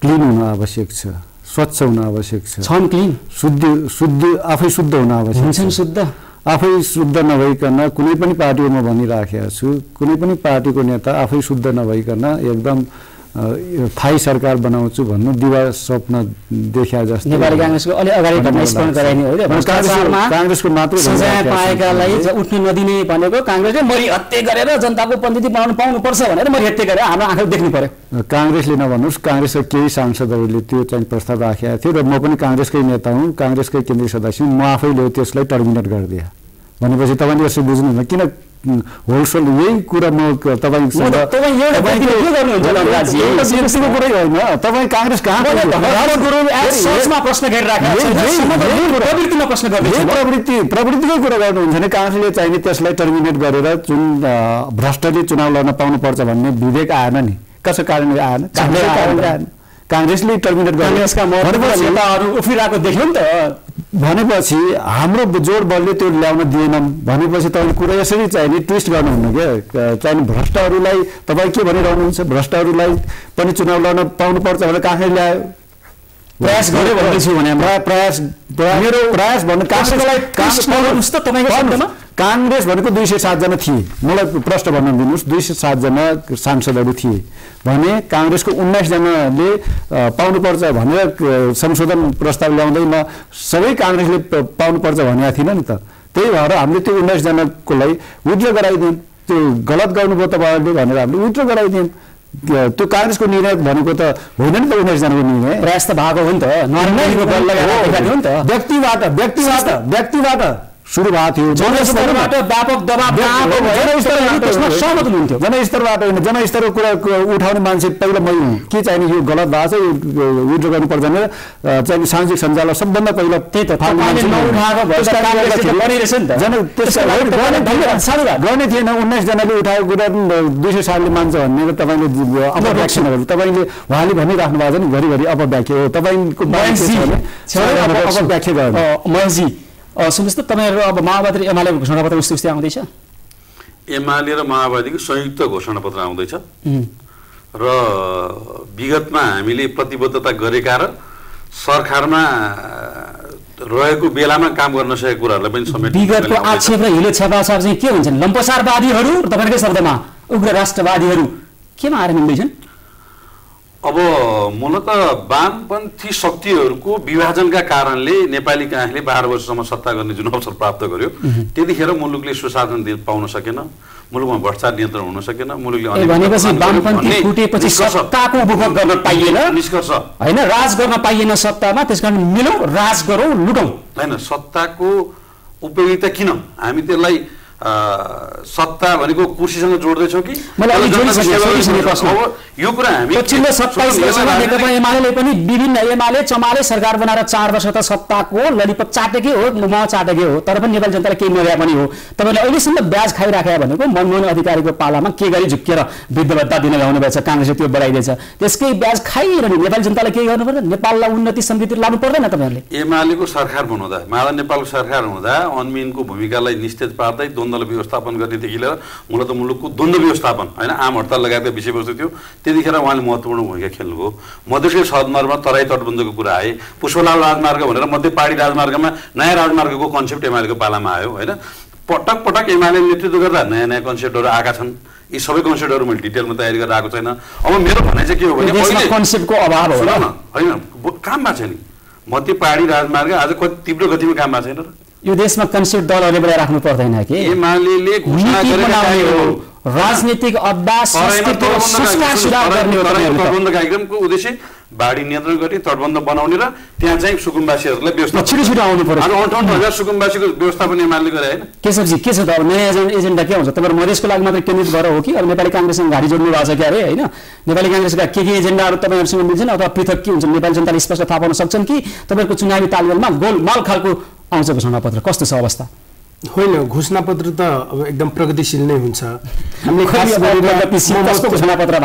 क्लिन हुन आवश्यक छ, स्वच्छ हुन आवश्यक छ। छन् क्लिन? शुद्ध आफै शुद्ध हुन आवश्यक छ। शुद्ध आफै शुद्ध नभइकन कुनै पनि पार्टीमा भनिराखेको छु, कुनै पनि पार्टीको नेता आफै शुद्ध नभइकन एकदम थाई सरकार बनाउँछु भन्नु दिवा स्वप्न देखा जस्तो। नेपाली कांग्रेसको अलि अगाडि घटना स्मरण गराइने हो। कांग्रेसको मात्र सजाय पाएकालाई उठ्न नदिने भनेको कांग्रेसले मरि हत्या गरेर जनताको प्रतिनिधि बनाउन पाउनुपर्छ भनेर मरि हत्या गरेर हाम्रो आँखा देख्नु पर्यो। कांग्रेसले नभन्नुहोस्, कांग्रेसका केही सांसदहरूले त्यो चाहिँ प्रस्ताव राखेका थियो र म पनि कांग्रेसकै नेता हुँ, कांग्रेसकै केन्द्रीय सदस्य हुँ, म आफैले त्यसलाई टर्मिनेट गरिदिएँ भनेपछि तपाईँले यसो बुझ्नुहुन्न किन? होलसेल यही कुरा म तपाईँ तपाईँ कांग्रेस कहाँ प्रवृत्तिकै कुरा गर्नुहुन्छ भने कांग्रेसले चाहिने त्यसलाई टर्मिनेट गरेर जुन भ्रष्टले चुनाव लड्न पाउनुपर्छ भन्ने विधेयक आएन नि, कसो कारणले आएन? कांग्रेसले टर्मिनेट नेताहरू उफ्रिरहेको देख्यौँ नि त। भनेपछि हाम्रो जोड बलले त्यो ल्याउन दिएनन् भनेपछि तपाईँले कुरा यसरी चाहिने ट्विस्ट गर्नुहुन्न क्या? चाहिने भ्रष्टहरूलाई तपाईँ के भनिरहनुहुन्छ? भ्रष्टहरूलाई पनि चुनाव लड्न पाउनुपर्छ भनेर कांग्रेसले ल्यायो, प्रयास गर्यो भन्दैछु भने मेरो प्रयास भन्नु कांग्रेस भनेको 207 जना थिए। मलाई प्रश्न भन्न दिनुहोस्, 207 जना सांसदहरू थिए भने कांग्रेसको 19 जनाले पाउनुपर्छ भनेर संशोधन प्रस्ताव ल्याउँदैमा सबै कांग्रेसले पाउनुपर्छ भनेको थिएन नि त। त्यही भएर हामीले त्यो 19 जनाको लागि विड्र गराइदियौँ। त्यो गलत गर्नुभयो तपाईँहरूले भनेर हामीले विड्र गराइदियौँ। त्यो कांग्रेसको निर्णय भनेको त होइन नि त, 19 जनाको निर्णय प्रयास त भएको हो नि त। व्यक्तिबाट सुरु भएको थियो, जनस्तरबाट व्यापक दबाव जनस्तरबाट होइन, जनस्तरको कुरा उठाउने मान्छे पहिला मै हुँ। के चाहिने यो गलत भएको छ, यो विड्र गर्नु पर्दैन चाहिने सामाजिक सञ्जालमा सबभन्दा पहिला त्यही त गर्ने थिएन। 19 जनाले उठाएको कुरा 207ले मान्छ भन्ने तपाईँले अपव्याख्या गर्नु, तपाईँले उहाँले भनिराख्नु भएको छ नि घरिघरि अपव्याख्या हो, तपाईँको अपव्याख्या गर्नु। महेशजी सुन्नुहोस् त, तपाईँहरू अब माओवादी र एमाले घोषणापत्र उस्तै आउँदैछ? एमाले र माओवादीको संयुक्त घोषणापत्र आउँदैछ र विगतमा हामीले प्रतिबद्धता गरेका र सरकारमा रहेको बेलामा काम गर्न सकेको कुराहरूलाई पनि समेत विगतको आक्षेप र हिलो छेपाछाप चाहिँ के हुन्छन्? लम्पसारवादीहरू तपाईँकै शब्दमा उग्र राष्ट्रवादीहरू केमा आएर मिल्दैछन्? अब मूलत वामपन्थी शक्तिहरूको विभाजनका कारणले नेपाली कांग्रेसले 12 वर्षसम्म सत्ता गर्ने जुन अवसर प्राप्त गर्यो त्यतिखेर मुलुकले सुशासन पाउन सकेन, मुलुकमा भ्रष्टाचार नियन्त्रण हुन सकेन, मुलुकले भनेपछि वामपन्थी फुटेपछि सत्ताको उपभोग गर्न पाइएन, निष्कर्ष हैन, राज गर्न पाइएन सत्तामा, त्यसकारण मिलौँ, राज गरौँ, लुटौँ। हैन, सत्ताको उपयोगिता किन? हामी त्यसलाई सत्ता भनेको कुर्सीसँग जोड्दैछौँ कि यो कुरा हामी पछिल्लो 27 वर्षमा नेकपा एमाले पनि विभिन्न एमाले चमाले सरकार बनाएर 4 वर्ष त सत्ताको ललिपप चाटेकै हो, म चाटेकै हो, तर पनि नेपाली जनताले केही नदिए पनि हो। तपाईँले अहिलेसम्म ब्याज खाइराखेका भनेको मनमोहन अधिकारीको पालामा के गरी झुक्केर वृद्ध भत्ता दिन ल्याउनु भएछ, कांग्रेसले त्यो बढाइदिएछ, त्यसकै ब्याज खाइरहने नेपाली जनताले केही गर्नु पर्दैन? नेपाललाई उन्नति समृद्धि लानु पर्दैन? तपाईँहरूले एमालेको सरकार बनाउँदा, माला नेपालको सरकार हुँदा अनमिनको भूमिकालाई निस्तेज पार्दै द्वन्द्वलाई व्यवस्थापन गर्नेदेखि लिएर मूलत मुलुकको द्वन्द्व व्यवस्थापन होइन आम हडताल लगायतका विषयवस्तु थियो, त्यतिखेर उहाँले महत्त्वपूर्ण भूमिका खेल्नुभयो। मधेसी सदनमा तराई तटबन्धको कुरा आए, पुष्पलाल राजमार्ग भनेर मध्य पहाडी राजमार्गमा नयाँ राजमार्गको कन्सेप्ट एमालेको पालामा आयो होइन। पटक पटक एमाले नेतृत्व गर्दा नयाँ नयाँ कन्सेप्टहरू आएका छन्। यी सबै कन्सेप्टहरू मैले डिटेलमा तयारी गरेर आएको छैन। अब मेरो भनाइ चाहिँ के हो भने कन्सेप्टको अभाव हो होइन, काम भएको छैन। मध्य पहाडी राजमार्ग आज कति तीव्र गतिमा काम भएको छैन र? यो देशमा कन्सेप्ट दलहरूले बनाएर राख्नु पर्दैन कि? एमाले घोषणा गरेको राजनीतिक अभ्यास तटबन्ध कार्यक्रमको उद्देश्य बाढी नियन्त्रण गर्ने, तटबन्ध बनाउने र त्यहाँ चाहिँ सुकुम्बासीहरूलाई व्यवस्था छिटो आउनु पर्यो। 58,000 सुकुम्बासीको व्यवस्थापन एमाले गरे होइन। केशवजी के छ त अब नयाँ एजेन्डा के हुन्छ? तपाईहरु मधेसको लागि मात्र केन्द्रित भएर हो कि अब नेपाली कांग्रेससँग घारी जोड्नु भएको छ क्या अरे होइन? नेपाली कांग्रेसका के एजेन्डाहरू तपाईहरुसँग मिल्छन् अथवा पृथक के हुन्छ? नेपाली जनताले स्पष्ट थाहा पाउन सक्छन् कि तपाईहरुको चुनावी तालमेलमा गोलमाल खालको आउँछ घोषणापत्र? कस्तो छ अवस्था? होइन, घोषणापत्र त अब एकदम प्रगतिशील नै हुन्छ। हामीले खास घोषणापत्र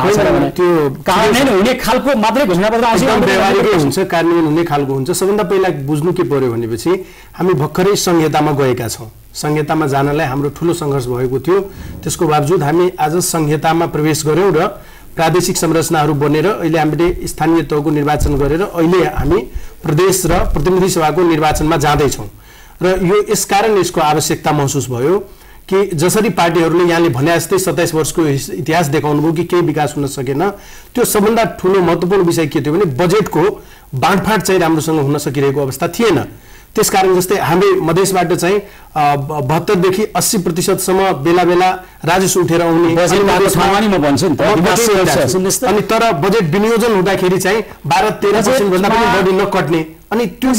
त्यो कार्यान्वयन हुने खालको मात्रै घोषणापत्र आउँछ, एकदम व्यवहारिकै हुन्छ, कार्यान्वयन हुने खालको हुन्छ। सबभन्दा पहिला बुझ्नु के पर्यो भनेपछि हामी भर्खरै संहितामा गएका छौँ। संहितामा जानलाई हाम्रो ठुलो सङ्घर्ष भएको थियो। त्यसको बावजुद हामी आज संहितामा प्रवेश गऱ्यौँ र प्रादेशिक संरचनाहरू बनेर अहिले हामीले स्थानीय तहको निर्वाचन गरेर अहिले हामी प्रदेश र प्रतिनिधि सभाको निर्वाचनमा जाँदैछौँ। र यो यसकारण यसको आवश्यकता महसुस भयो कि जसरी पार्टीहरूले यहाँले भने जस्तै 27 वर्षको इतिहास देखाउनु भयो कि केही विकास हुन सकेन, त्यो सबभन्दा ठुलो महत्त्वपूर्ण विषय के थियो भने बजेटको बाँडफाँड चाहिँ राम्रोसँग हुन सकिरहेको अवस्था थिएन। त्यसकारण जस्तै हामी मधेसबाट चाहिँ 72 देखि 80% बेला बेला राजस्व उठेर आउने, अनि तर बजेट विनियोजन हुँदाखेरि चाहिँ 12-13% भन्दा पनि बढी नकट्ने, अनि त्यो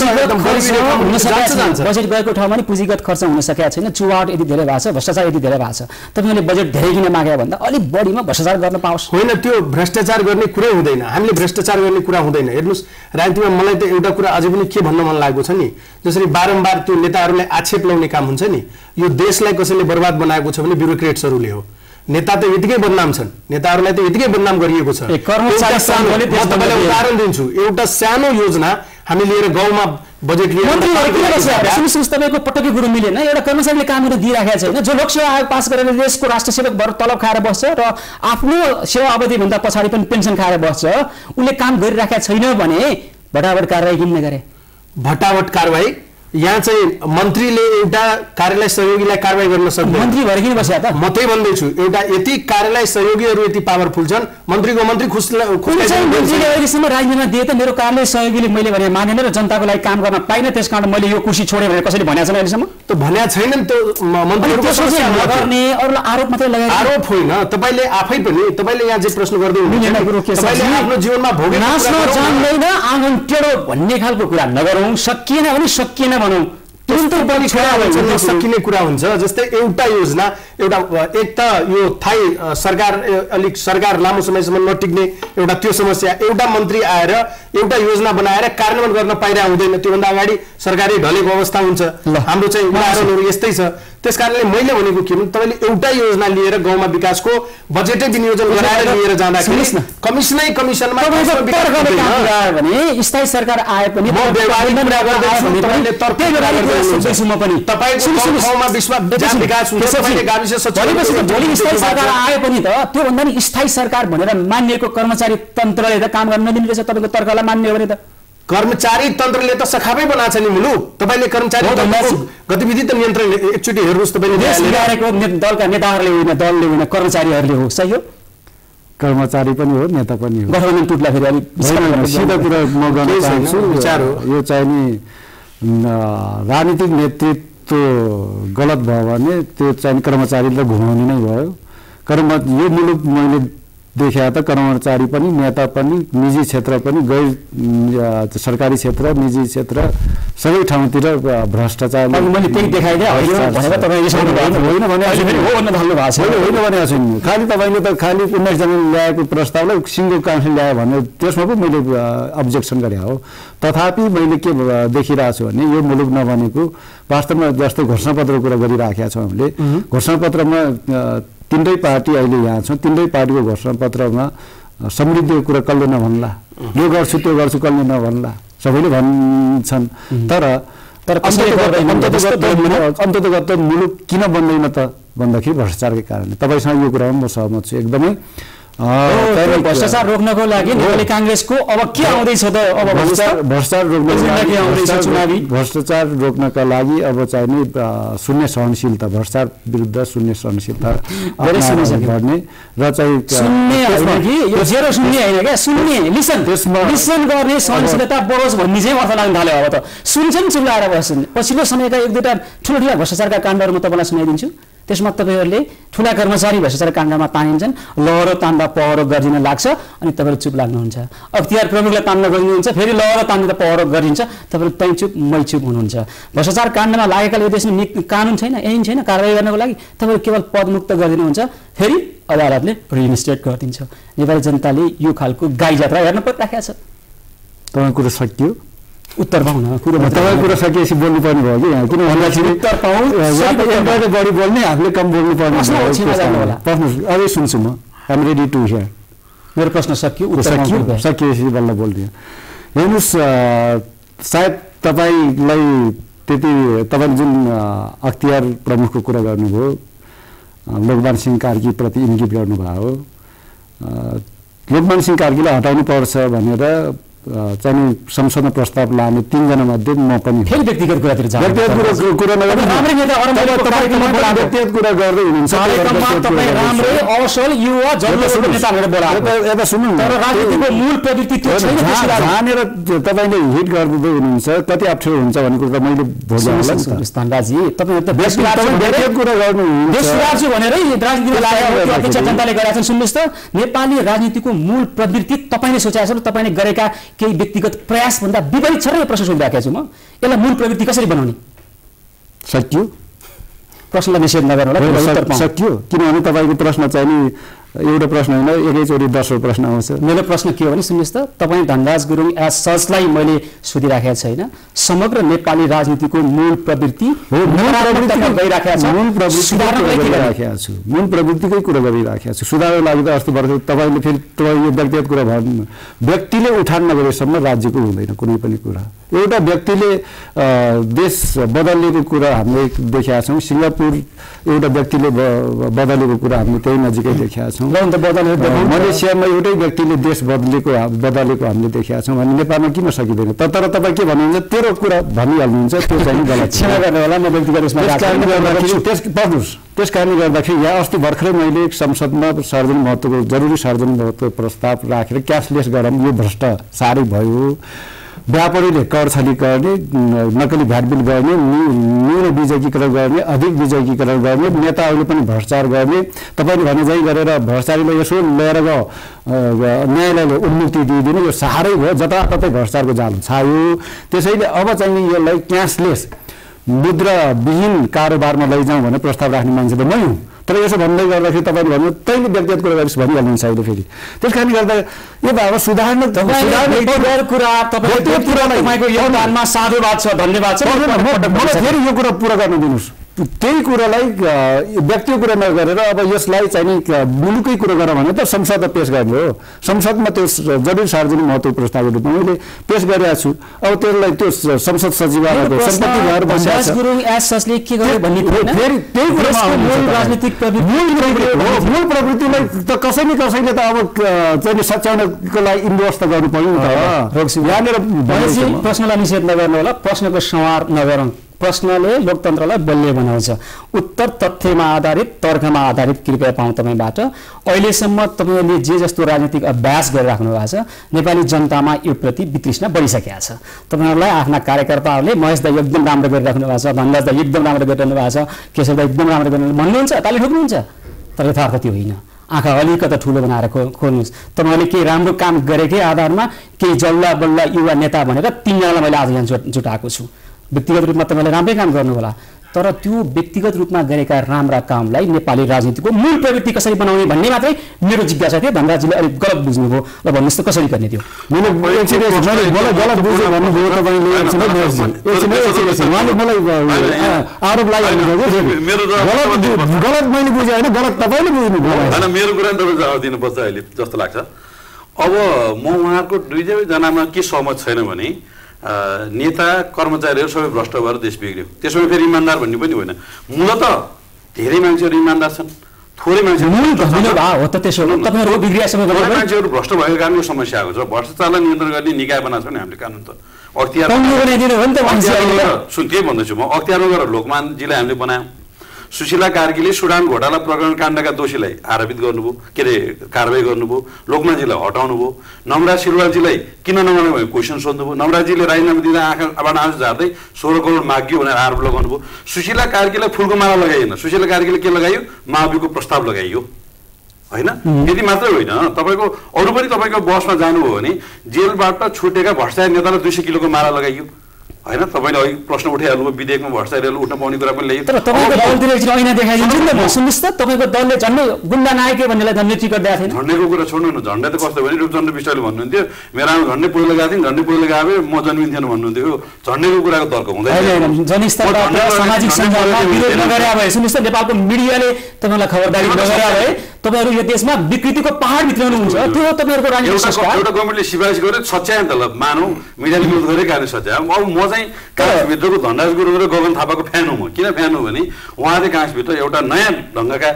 बजेट गएको ठाउँमा नि पुँजीगत खर्च हुन सकेको छैन। चुवाट यदि धेरै भएको छ, भ्रष्टाचार यदि धेरै भएको छ, तपाईँले बजेट धेरै किन मागे भन्दा अलिक बढीमा भ्रष्टाचार गर्न पाओस्। होइन, त्यो भ्रष्टाचार गर्ने कुरै हुँदैन। हामीले भ्रष्टाचार गर्ने कुरा हुँदैन। हेर्नुहोस्, राजनीतिमा मलाई त एउटा कुरा अझै पनि के भन्न मन लागेको छ नि, जसरी बारम्बार त्यो नेताहरूलाई आक्षेप लगाउने काम हुन्छ नि, यो देशलाई कसैले बर्बाद बनाएको छ भने ब्युरोक्रेट्सहरूले हो। नेता त यतिकै बदनाम छन्, नेताहरूलाई त यतिकै बदनाम गरिएको छ। तपाईँलाई उदाहरण दिन्छु, एउटा सानो योजना हामी लिएर गाउँमा बजेट लिएर तपाईँको पटक्कै कुरो मिलेन। एउटा कर्मचारीले काम गरेर दिइराखेको छैन, जो लोकसेवा आयोग पास गरेर देशको राष्ट्र सेवक भएर तलब खाएर बस्छ र आफ्नो सेवा अवधिभन्दा पछाडि पनि पेन्सन खाएर बस्छ, उसले काम गरिराखेको छैन भने भटाभट कारवाही किन नगरे? भटाभट कारवाही यहाँ चाहिँ मन्त्रीले एउटा कार्यालय सहयोगीलाई कारवाही गर्न सक्दैन। मन्त्री भएर किन बस्या त? म त्यही भन्दैछु, एउटा यति कार्यालय सहयोगीहरू यति पावरफुल छन्, मन्त्रीको मन्त्री मन्त्रीले अहिलेसम्म राजनीतिमा दिए त मेरो कार्यालय सहयोगीले मैले भने मानेन र जनताको लागि काम गर्न पाइनँ, त्यस कारण मैले यो कुर्सी छोडेँ भनेर कसैले भनेको छैन अहिलेसम्म? त भनेको छैन नि, त्यो मन्त्रीको गर्ने अरूलाई आरोप मात्रै लगाए। आरोप होइन, तपाईँले आफै पनि तपाईँले यहाँ जे प्रश्न गर्दै हुनुहुन्छ आफ्नो जीवनमा आँगन टेढो भन्ने खालको कुरा नगरौँ। सकिएन भने सकिएन भनौँ, सकिने कुरा हुन्छ। जस्तै एउटा योजना, एउटा एक त यो थाई सरकार लामो समयसम्म नटिक्ने एउटा त्यो समस्या, एउटा मन्त्री आएर एउटा योजना बनाएर कार्यान्वयन गर्न पाइरहेको हुँदैन, त्योभन्दा अगाडि सरकारले ढलेको अवस्था हुन्छ। हाम्रो चाहिँ उदाहरणहरू यस्तै छ। त्यसकारणले मैले भनेको के भने तपाईँले एउटा योजना लिएर गाउँमा विकासको बजेटै विनियोजन गराएर लिएर जाँदाखेरि कमिसनमा स्थायी सरकार आए पनि आए पनि त त्योभन्दा नि स्थायी सरकार भनेर मानिएको कर्मचारी तन्त्रले त काम गर्न नदिने रहेछ। तपाईँको तर्कलाई मान्ने हो भने त कर्मचारी तन्त्रले त सखापै बनाएको छ नि मुलुक। तपाईँले कर्मचारी गतिविधि त नियन्त्रण एकचोटि हेर्नुहोस्। तपाईँले दलका नेताहरूले होइन, दलले होइन, कर्मचारीहरूले हो। सही हो, कर्मचारी पनि हो, नेता पनि हो। गठबन्धन टुट्दाखेरि अलिक सिधा कुरा म गर्न चाहन्छु। यो चाहिँ नि राजनीतिक नेतृत्व गलत भयो भने त्यो चाहिँ कर्मचारीलाई घुमाउने नै भयो। यो मुलुक मैले देखा त कर्मचारी पनि, नेता पनि, निजी क्षेत्र पनि, गैर सरकारी क्षेत्र, निजी क्षेत्र सबै ठाउँतिर भ्रष्टाचार मैले त्यही देखाइदिएँ होइन भने खालि तपाईँले त खालि 19 जना ल्याएको प्रस्तावलाई सिङ्गो काउन्सिल ल्यायो भने त्यसमा पो मैले अब्जेक्सन गरे हो। तथापि मैले के देखिरहेको छु भने यो मुलुक नबनेको वास्तवमा जस्तै घोषणापत्रको कुरा गरिराखेका छौँ हामीले। घोषणापत्रमा तीनटै पार्टी अहिले यहाँ छौँ, तीनटै पार्टीको घोषणापत्रमा समृद्धिको कुरा कसले नभन्ला, यो गर्छु त्यो गर्छु कसले नभन्ला, सबैले भन्छन्। तर अन्ततगत मुलुक किन बन्दैन त भन्दाखेरि भ्रष्टाचारकै कारणले। तपाईँसँग यो कुरामा म सहमत छु एकदमै। भ्रष्टाचार रोक्नको लागि नेपाली कांग्रेसको अब के आउँदैछ त? अब भ्रष्टाचार रोक्नका लागि अब चाहिँ नि शून्य सहनशीलता, भ्रष्टाचार विरुद्ध शून्य सहनशीलता गर्ने र चाहिँ जेरो शून्य होइन क्या, शून्य लिसन गर्ने सहनशीलता बढोस् भन्ने चाहिँ अर्थ लाग्न थाल्यो। अब त सुन्छन्, चिल्लाएर बस्छन्। पछिल्लो समयका एक दुईवटा ठुला भ्रष्टाचारका काण्डहरू म तपाईँलाई सुनाइदिन्छु। त्यसमा तपाईँहरूले ठुला कर्मचारी भ्रष्टाचार काण्डमा तानिन्छन्, लहरो तान्दा पहरो गरिन लाग्छ अनि तपाईँहरू चुप लाग्नुहुन्छ। अख्तियार प्रमुखलाई तान्न गरिनुहुन्छ, फेरि लहरो तान्दा पहरो गरिन्छ, तपाईँहरू तै चुप मै चुप हुनुहुन्छ। भ्रष्टाचार काण्डमा लागेकाले यो देशमा कानुन छैन, ऐन छैन कारवाही गर्नको लागि, तपाईँहरू केवल पदमुक्त गरिदिनुहुन्छ, फेरि अदालतले रिइन्स्टेट गरिदिन्छ। नेपाली जनताले यो खालको गाई जात्रा हेर्न परिराखेको छ। तपाईँ कुरो सकियो। उत्तर पाउन कुरो तपाईँ कुरा सकिएपछि बोल्नु पर्ने भयो कि यहाँ किन भन्दाखेरि उत्तर पाउँ एउटाले बढी बोल्ने आफूले कम बोल्नु पर्ने प्रश्न अझै सुन्छु म आइम रेडी टु हियर मेरो प्रश्न सकियो सकिएपछि बल्ल बोलिदियो हेर्नुहोस् सायद तपाईँलाई त्यति तपाईँले जुन अख्तियार प्रमुखको कुरा गर्नुभयो लोकमान सिंह कार्कीप्रति इङ्गित गर्नुभयो लोकमान सिंह कार्कीलाई हटाउनु पर्छ भनेर चाहिँ संसदमा प्रस्ताव लाने 3 जना मध्ये म पनि फेरि व्यक्तिगत कुरातिर जान्छ व्यक्तिगत कुरा व्यक्तिगत कुरा गर्दै हुनुहुन्छ राम्रै असल युवा जल्लोसुलो नेता भनेर बोलाएको यता सुन्नु तर राजनीतिको मूल प्रवृत्ति त्यो छैन जानेर तपाईँले हिट गर्दै हुनुहुन्छ कति अप्ठ्यारो हुन्छ भन्ने कुरा त मैले भोगेँ धनराजी तपाईँ त व्यक्तिगत कुरा गर्नु देशराज्य भनेरै राजनीतिमा लागेको अपेक्षा जनताले गरेका छन् सुन्नुहोस् त नेपाली राजनीतिको मूल प्रवृत्ति तपाईँले सोचेका छन् तपाईँले गरेका केही व्यक्तिगत प्रयास भन्दा विपरीत छ र यो प्रश्न सोधिरहेको छु म यसलाई मूल प्रवृत्ति कसरी बनाउने सकियो प्रश्नलाई निषेध नगर्नु होला सकियो किनभने तपाईँको प्रश्न चाहिँ नि एउटा प्रश्न होइन एकैचोटि 10 प्रश्न आउँछ मेरो प्रश्न के हो भने सुन्नुहोस् त तपाईँ धनराज गुरुङ एज सचलाई मैले सोधिराखेको छैन समग्र नेपाली राजनीतिको मूल प्रवृत्ति मूल प्रवृत्तिकै कुरा गरिराखेको छु सुधारको लागि त अस्ति भर्खर तपाईँले फेरि यो व्यक्तिगत कुरा भन्नु व्यक्तिले उठान नगरेसम्म राज्यको हुँदैन कुनै पनि कुरा एउटा व्यक्तिले देश बदलिएको कुरा हामीले देखेका छौँ सिङ्गापुर एउटा व्यक्तिले बदलेको कुरा हामीले त्यही नजिकै देखेका छौँ मलेसियामा एउटै व्यक्तिले देश बदलेको हामीले देखेका छौँ भने नेपालमा किन सकिँदैन तर तपाईँ के भन्नुहुन्छ तेरो कुरा भनिहाल्नुहुन्छ त्यो चाहिँ गलत क्षमा गर्नु होला म व्यक्तिगत रूपमा त्यस कारणले गर्दाखेरि यहाँ अस्ति भर्खरै मैले संसदमा सार्वजनिक महत्त्वको जरुरी सार्वजनिक महत्त्वको प्रस्ताव राखेर क्यासलेस गरौँ यो भ्रष्ट साह्रै भयो व्यापारीले कर छली गर्ने नक्कली भ्याट बिल गर्ने न्यून विजयीकरण गर्ने अधिक विजयीकरण गर्ने नेताहरूले पनि भ्रष्टाचार गर्ने तपाईँले भने चाहिँ गरेर भ्रष्टाचारीलाई यसो लिएर न्यायालयले उन्मुक्ति दिइदिनु यो साह्रै भयो जताततै भ्रष्टाचारको जाल छायो त्यसैले अब चाहिँ यसलाई क्यासलेस मुद्राविहीन कारोबारमा लैजाउँ भनेर प्रस्ताव राख्ने मान्छे त मै हुँ तर यसो भन्दै गर्दाखेरि तपाईँले भन्नु तैँले व्यक्तिगत कुरा गरिस् भनिहाल्नुहुन्छ अहिले फेरि त्यस कारणले गर्दा यो भाव सुधार्न कुरा तपाईँको योगदानमा साधुवाद छ धन्यवाद छ मलाई फेरि यो कुरा पुरा गर्न दिनुहोस् त्यही कुरालाई व्यक्तिगत कुरा नगरेर अब यसलाई चाहिँ मुलुकै कुरा गर भने त संसदमा पेश गर्ने हो संसदमा त्यो जरुरी सार्वजनिक महत्त्वको प्रस्तावको रूपमा मैले पेश गरेको छु अब त्यसलाई त्यो संसद सचिवालयको सम्पत्ति भएर बसेको छ गुरुङ एस सचले के गर्यो भन्ने फेरि त्यही कुरामा राजनीतिक मूल प्रवृत्तिलाई त कसैले त अब चाहिँ सच्याउनको लागि इन्भेस्ट गर्नु पर्यो नि त यहाँनिर प्रश्नलाई निषेध नगर्नु होला प्रश्नको संवार नगरौँ प्रश्नले लोकतन्त्रलाई बलियो बनाउँछ उत्तर तथ्यमा आधारित तर्कमा आधारित कृपया पाउँ तपाईँबाट अहिलेसम्म तपाईँले जे जस्तो राजनीतिक अभ्यास गरिराख्नु भएको छ नेपाली जनतामा यो प्रति वितृष्णा बढिसकेको छ तपाईँहरूलाई आफ्ना कार्यकर्ताहरूले महेश दाइ एकदम राम्रो गरिराख्नु भएको छ धनराज दाइ एकदम राम्रो गरिरहनु भएको छ केशव दाइ एकदम राम्रो गरिरहनु भन्नुहुन्छ ताली ठोक्नुहुन्छ तर यथार्थ त्यो होइन आँखा अलिकता ठुलो बनाएर खोल्नुहोस् तपाईँहरूले केही राम्रो काम गरेकै आधारमा केही जल्ला बल्ला युवा नेता भनेर 3 जनालाई मैले आज यहाँ जुटाएको छु व्यक्तिगत रूपमा तपाईँले राम्रै काम गर्नु होला तर त्यो व्यक्तिगत रूपमा गरेका राम्रा कामलाई नेपाली राजनीतिको मूल प्रवृत्ति कसरी बनाउने भन्ने मात्रै मेरो जिज्ञासा थियो धनराजजीले अलिक गलत बुझ्नुभयो ल भन्नुहोस् त कसरी गर्ने थियो मलाई गलत बुझ्यो भन्नुभयो तपाईँले उहाँले मलाई आरोप लगाइहाल्नुभयो गलत मैले बुझेँ होइन गलत तपाईँले बुझ्नुभयो होइन मेरो कुरा तपाईँ जवाब दिनुपर्छ अहिले जस्तो लाग्छ अब म उहाँहरूको दुईजनामा के सहमत छैन भने नेता कर्मचारीहरू सबै भ्रष्ट भएर देश बिग्रियो त्यसमा फेरि इमान्दार भन्ने पनि होइन मूलत धेरै मान्छेहरू इमान्दार छन् थोरै मान्छेहरू भ्रष्ट भएको कारणको समस्या आएको छ भ्रष्टाचारलाई नियन्त्रण गर्ने निकाय बनाएको छ नि हामीले कानुन त अख्तियार त्यही भन्दैछु म अख्तियारमा गएर लोकमानजीलाई हामीले बनायौँ सुशीला कार्कीले सुडान घोटाला प्रकरण काण्डका दोषीलाई आरोपित गर्नुभयो के अरे कारवाही गर्नुभयो लोकमानजीलाई हटाउनु भयो नमराज सिलवालजीलाई किन नगर्नु भयो क्वेसन सोध्नुभयो नमराजजीले राजीनामा दिँदा आँखाबाट आँसु झार्दै 16 करोड माग्यो भनेर आरोप लगाउनु भयो सुशीला कार्कीलाई फुलको माला लगाइएन सुशीला कार्कीले के लगाइयो माविको प्रस्ताव लगाइयो होइन यति मात्रै होइन तपाईँको अरू पनि तपाईँको बसमा जानुभयो भने जेलबाट छुटेका भ्रष्टाचारी नेतालाई 200 किलोको माला लगाइयो होइन तपाईँले अघि प्रश्न उठाइहाल्नु विधेयकमा भ्रष्टाचारीहरू उठ्न पाउने कुरा पनि ल्यायो तर तपाईँको दलतिर एकछिन ऐना देखाइदिन्छु नि त म सुन्नुहोस् त तपाईँको दलले झन्डै गुन्डा नायके भन्नेलाई झन्डै टिकट दिएको थिएन झन्डेको कुरा छोड्नु न झन्डै त कस्तो भने रूपचन्द्र विष्टले भन्नुहुन्थ्यो मेरो आमा झन्डै पहिलो गएको थिएँ झन्डै पहिलो गए म जन्मिन्थेन भन्नुहुन्थ्यो झन्डेको कुराको तर्क हुँदैन जनस्तरबाट सामाजिक सञ्जालमा विरोध नगरे भए सुन्नुहोस् त नेपालको मिडियाले तपाईँलाई खबरदारी नगरे भए तपाईँहरू यो देशमा विकृतिको पहाड भित्राउनुहुन्छ त्यो तपाईँहरूको राजनीतिक संस्कार एउटा गभर्मेन्टले सिफारिस गर्यो सच्याए नि त ल मानौँ मिडियाले विरोध गरेकै कारण सच्याए अब म चाहिँ काङ्ग्रेसभित्रको धनराज गुरुङ र गगन थापाको फ्यान हो म किन फ्यान हो भने उहाँले काङ्ग्रेसभित्र एउटा नयाँ ढङ्गका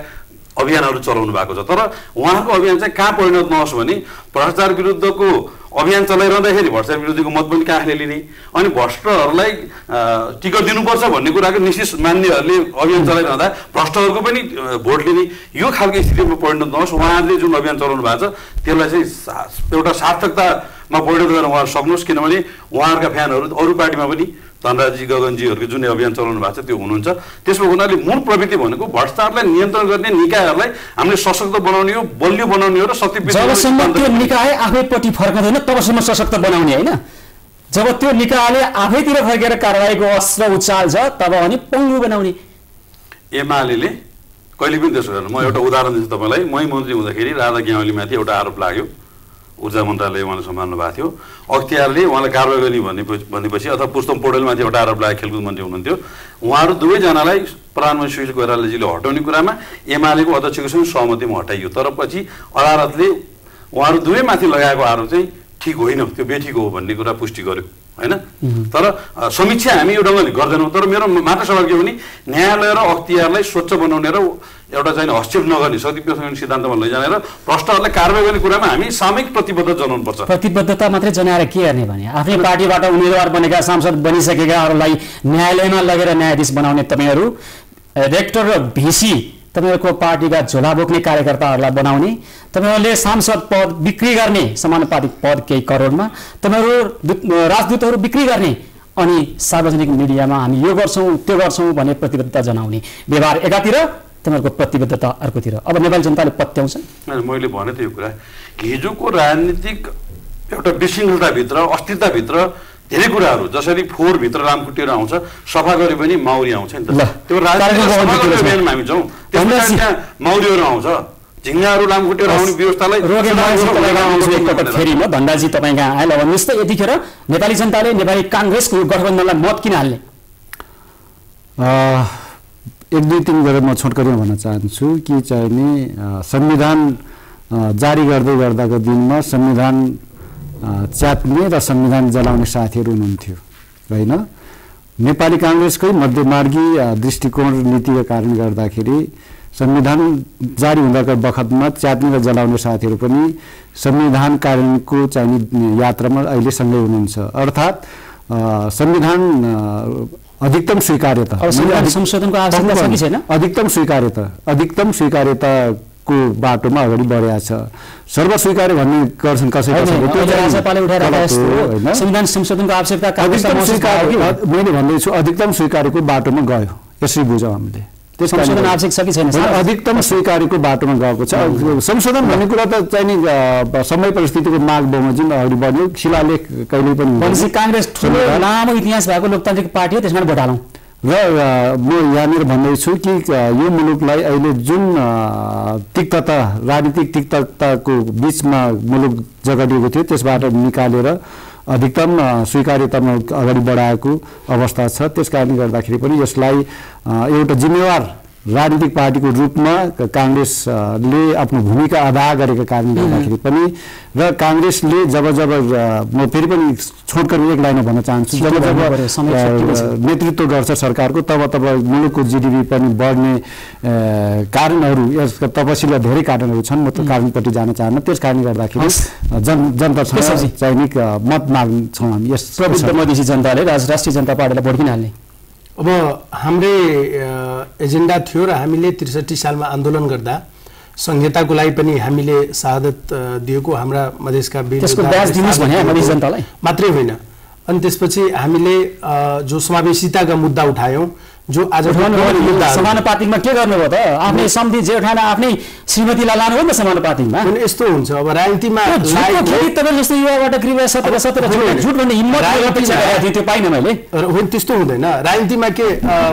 अभियानहरू चलाउनु भएको छ तर उहाँको अभियान चाहिँ कहाँ परिणत नहोस् भने भ्रष्टाचार विरुद्धको अभियान चलाइरहँदाखेरि भ्रष्टाचार विरुद्धको मत पनि काखले लिने अनि भ्रष्टहरूलाई टिकट दिनुपर्छ भन्ने कुराको निश्चित मान्नेहरूले अभियान चलाइरहँदा भ्रष्टहरूको पनि भोट लिने यो खालको स्थितिमा परिणत नहोस् उहाँहरूले जुन अभियान चलाउनु भएको छ त्यसलाई चाहिँ एउटा सार्थकतामा परिणत गर्न उहाँहरू सक्नुहोस् किनभने उहाँहरूका फ्यानहरू अरू पार्टीमा पनि धनराजी गगनजीहरूको जुन अभियान चलाउनु भएको छ त्यो हुनुहुन्छ त्यसमा हुनाले मूल प्रवृत्ति भनेको भ्रष्टाचारलाई नियन्त्रण गर्ने निकायहरूलाई हामीले सशक्त बनाउने हो बलियो बनाउने हो र शक्ति जबसम्म त्यो निकाय आफैपट्टि फर्कँदैन तबसम्म सशक्त बनाउने होइन जब त्यो निकायले आफैतिर फर्केर कारबाहीको अस्त्र उचाल्छ तब अनि पङ्गु बनाउने एमाले कहिले पनि त्यसो गर्नु म एउटा उदाहरण दिन्छु तपाईँलाई मै मन्त्री हुँदाखेरि राधा ज्ञावलीमाथि एउटा आरोप लाग्यो ऊर्जा मन्त्रालय उहाँले सम्हाल्नु भएको थियो अख्तियारले उहाँलाई कारवाही गर्ने भनेपछि अथवा पुष्पम पौडेलमाथि एउटा आरोप लाग्यो खेलकुद मन्त्री हुनुहुन्थ्यो उहाँहरू दुवैजनालाई प्रधानमन्त्री सुशील कोइरालाजीले हटाउने कुरामा एमालेको अध्यक्षकोसँग सहमतिमा हटाइयो तर पछि अदालतले उहाँहरू दुवैमाथि लगाएको आरोप चाहिँ ठिक होइन त्यो बेठिक हो भन्ने कुरा पुष्टि गर्यो होइन तर समीक्षा हामी यो ढङ्गले गर्दैनौँ तर मेरो मात्र सवाल के हो भने न्यायालय र अख्तियारलाई स्वच्छ बनाउने र एउटा चाहिँ हस्तक्षेप नगर्ने सदुपयोग सिद्धान्तमा लैजाने र भ्रष्टहरूलाई कारवाही गर्ने कुरामा हामी सामूहिक प्रतिबद्धता जनाउनुपर्छ प्रतिबद्धता मात्रै जनाएर के गर्ने भने आफ्नै पार्टीबाट उम्मेदवार बनेका सांसद बनिसकेकाहरूलाई न्यायालयमा लगेर न्यायाधीश बनाउने तपाईँहरू रेक्टर र भिसी तपाईँहरूको पार्टीका झोला बोक्ने कार्यकर्ताहरूलाई बनाउने तपाईँहरूले सांसद पद बिक्री गर्ने समानुपातिक पद केही करोडमा तपाईँहरू राजदूतहरू बिक्री गर्ने अनि सार्वजनिक मिडियामा हामी यो गर्छौँ त्यो गर्छौँ भन्ने प्रतिबद्धता जनाउने व्यवहार एकातिर तपाईँहरूको प्रतिबद्धता अर्कोतिर अब नेपाली जनताले पत्याउँछन् मैले भने त यो कुरा हिजोको राजनीतिक एउटा विशृङ्खलताभित्र अस्थिरताभित्र धेरै कुराहरू जसरी फोहोरभित्र लामखुट्टेहरू आउँछ सफा गरे पनि माउरी आउँछ नि त त्यो राजनीतिक हामी जाउँ त्यसपछि त्यहाँ माउरीहरू आउँछ झिङ्गाहरू लामखुट्टेहरू आउने व्यवस्थालाई फेरि म धनराजी तपाईँ कहाँ आयो भन्नुहोस् त यतिखेर नेपाली जनताले नेपाली काङ्ग्रेसको गठबन्धनलाई मत किन हाल्ने एक दुई तिन गरेर म छोटकरीमा भन्न चाहन्छु कि चाहिँ नि संविधान जारी गर्दै गर्दाको दिनमा संविधान च्यात्ने र संविधान जलाउने साथीहरू हुनुहुन्थ्यो होइन नेपाली काङ्ग्रेसकै मध्यमार्गी दृष्टिकोण नीतिका कारणले गर्दाखेरि संविधान जारी हुँदाको बखतमा च्यात्ने र जलाउने साथीहरू पनि संविधान कार्यान्वयनको चाहिँ यात्रामा अहिले सँगै हुनुहुन्छ अर्थात् संविधान अधिकतम स्वीकार्यता संशोधनको आवश्यकता छ कि छैन अधिकतम स्वीकार्यताको बाटोमा अगाडि बढेको छ सर्वस्वीकार्य भन्ने गर्छन् कसैले संविधान संशोधनको आवश्यकता मैले भन्दैछु अधिकतम स्वीकार्यको बाटोमा गयो यसरी बुझौँ हामीले संशोधन आवश्यक छ कि छैन अधिकतम स्वीकार्यको बाटोमा गएको छ संशोधन भन्ने कुरा त चाहिँ समय परिस्थितिको माग बमोजिम अगाडि बढ्यो शिलालेख कहिले पनि काङ्ग्रेस ठुलो लामो इतिहास भएको लोकतान्त्रिक पार्टी हो त्यसमा भोट हालौँ र म यहाँनिर भन्दैछु कि यो मुलुकलाई अहिले जुन तिक्तता राजनीतिक तिक्तताको बिचमा मुलुक जगडिएको थियो त्यसबाट निकालेर अधिकतम स्वीकार्यतामा अगाडि बढाएको अवस्था छ त्यसकारणले गर्दाखेरि पनि यसलाई एउटा जिम्मेवार राजनीतिक पार्टीको रूपमा काङ्ग्रेसले आफ्नो भूमिका अदा गरेका कारणले गर्दाखेरि पनि र काङ्ग्रेसले जब म फेरि पनि छोटकरी एक लाइनमा भन्न चाहन्छु जब नेतृत्व गर्छ सरकारको तब मुलुकको जीडीपी पनि बढ्ने कारणहरू यसका तपसिला धेरै कारणहरू छन् म त्यो कारणपट्टि जान चाहन्न त्यस कारणले गर्दाखेरि जनतासँग चाहिँ मत माग्छौँ हामी यस प्रबुद्ध मधेसी जनताले राष्ट्रिय जनता पार्टीलाई भोट किन हाल्ने अब हाम्रै एजेन्डा थियो र हामीले 63 सालमा आन्दोलन गर्दा संहिताको लागि पनि हामीले शहादत दिएको हाम्रा मधेसका मात्रै होइन अनि त्यसपछि हामीले जो समावेशिताका मुद्दा उठायौँ जो आज समानुपातिकमा के गर्नुभयो त आफ्नै सम्धि जेठान आफ्नै श्रीमतीलाई लानु हो नि समानुपातिकमा यस्तो हुन्छ अब राजनीतिमा तपाईँ जस्तो युवाबाट कृपया 17 झुट भन्ने हिम्मत त्यो पाइनँ मैले होइन त्यस्तो हुँदैन राजनीतिमा के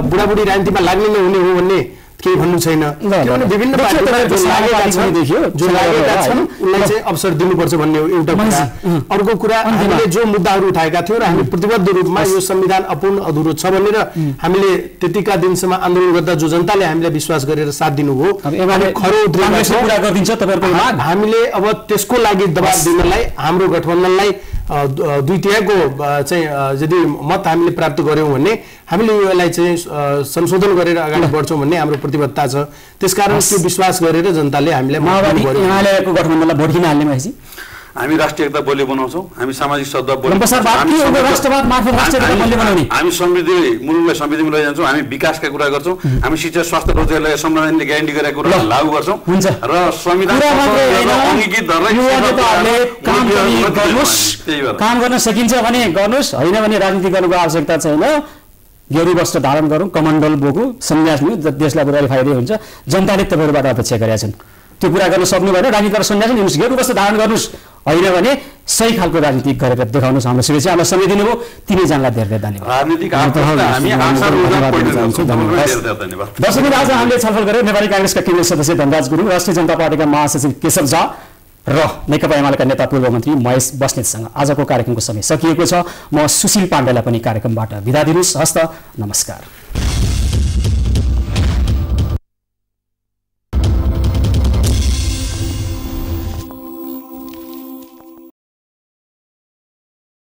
बुढाबुढी राजनीतिमा लाग्ने नहुने हो भन्ने केही भन्नु छैन किनभने विभिन्न पार्टीमा जो लागेका छन् उनलाई चाहिँ अवसर दिनुपर्छ भन्ने एउटा कुरा अर्को कुरा हामीले जो मुद्दाहरू उठाएका थियौँ र हामी प्रतिबद्ध रूपमा यो संविधान अपूर्ण अधुरो छ भनेर हामीले त्यतिका दिनसम्म आन्दोलन गर्दा जो जनताले हामीलाई विश्वास गरेर साथ दिनुभयो हामीले अब त्यसको लागि दबाब दिनलाई हाम्रो गठबन्धनलाई 2/3 चाहिँ यदि मत हामीले प्राप्त गर्यौं भने हामीले यसलाई चाहिँ संशोधन गरेर अगाडि बढ्छौं भन्ने हाम्रो प्रतिबद्धता छ त्यसकारण त्यो विश्वास गरेर जनताले हामीलाई माओवादी एमालेको गठबन्धनलाई भोट किन हाल्ने भएपछि हामी राष्ट्रिय एकता बलियो बनाउँछौँ हामी सामाजिक सद्भाव राष्ट्रवाद मार्फत राष्ट्रिय एकता बलियो बनाउने हामी समृद्धि मुलुकलाई समृद्धिमा लैजान्छौँ हामी विकासका कुरा गर्छौँ हामी शिक्षा स्वास्थ्य रोजगारलाई संविधानले ग्यारेन्टी गरेका कुरा लागू गर्छौँ र संविधान काम गर्न सकिन्छ भने गर्नुस् हैन भने राजनीति गर्नुको आवश्यकता छैन गेरू वस्त्र धारण गरौँ कमण्डल बोकौँ सन्यास लिउँ देशलाई पुरै फाइदै हुन्छ जनताले तपाईँहरूबाट अपेक्षा गरेका छन् त्यो कुरा गर्न सक्नु भएन राजनीति गरेर सन्यास लिनुहोस् गेरू वस्त्र धारण गर्नुहोस् हैन भने सही खालको राजनीति गरेर देखाउनुहोस् हाम्रो शुभेच्छा हामीलाई समय दिनुभयो तिनैजनालाई धेरै धेरै धन्यवाद दर्शकहरू आज हामीले छलफल गऱ्यौँ नेपाली कांग्रेसका केन्द्रीय सदस्य धनराज गुरुङ राष्ट्रिय जनता पार्टीका महासचिव केशव झा र नेकपा एमालेका नेता पूर्व मन्त्री महेश बस्नेतसँग आजको कार्यक्रमको समय सकिएको छ म सुशील पाण्डेलाई पनि कार्यक्रमबाट बिदा दिनुहोस् हस्त नमस्कार।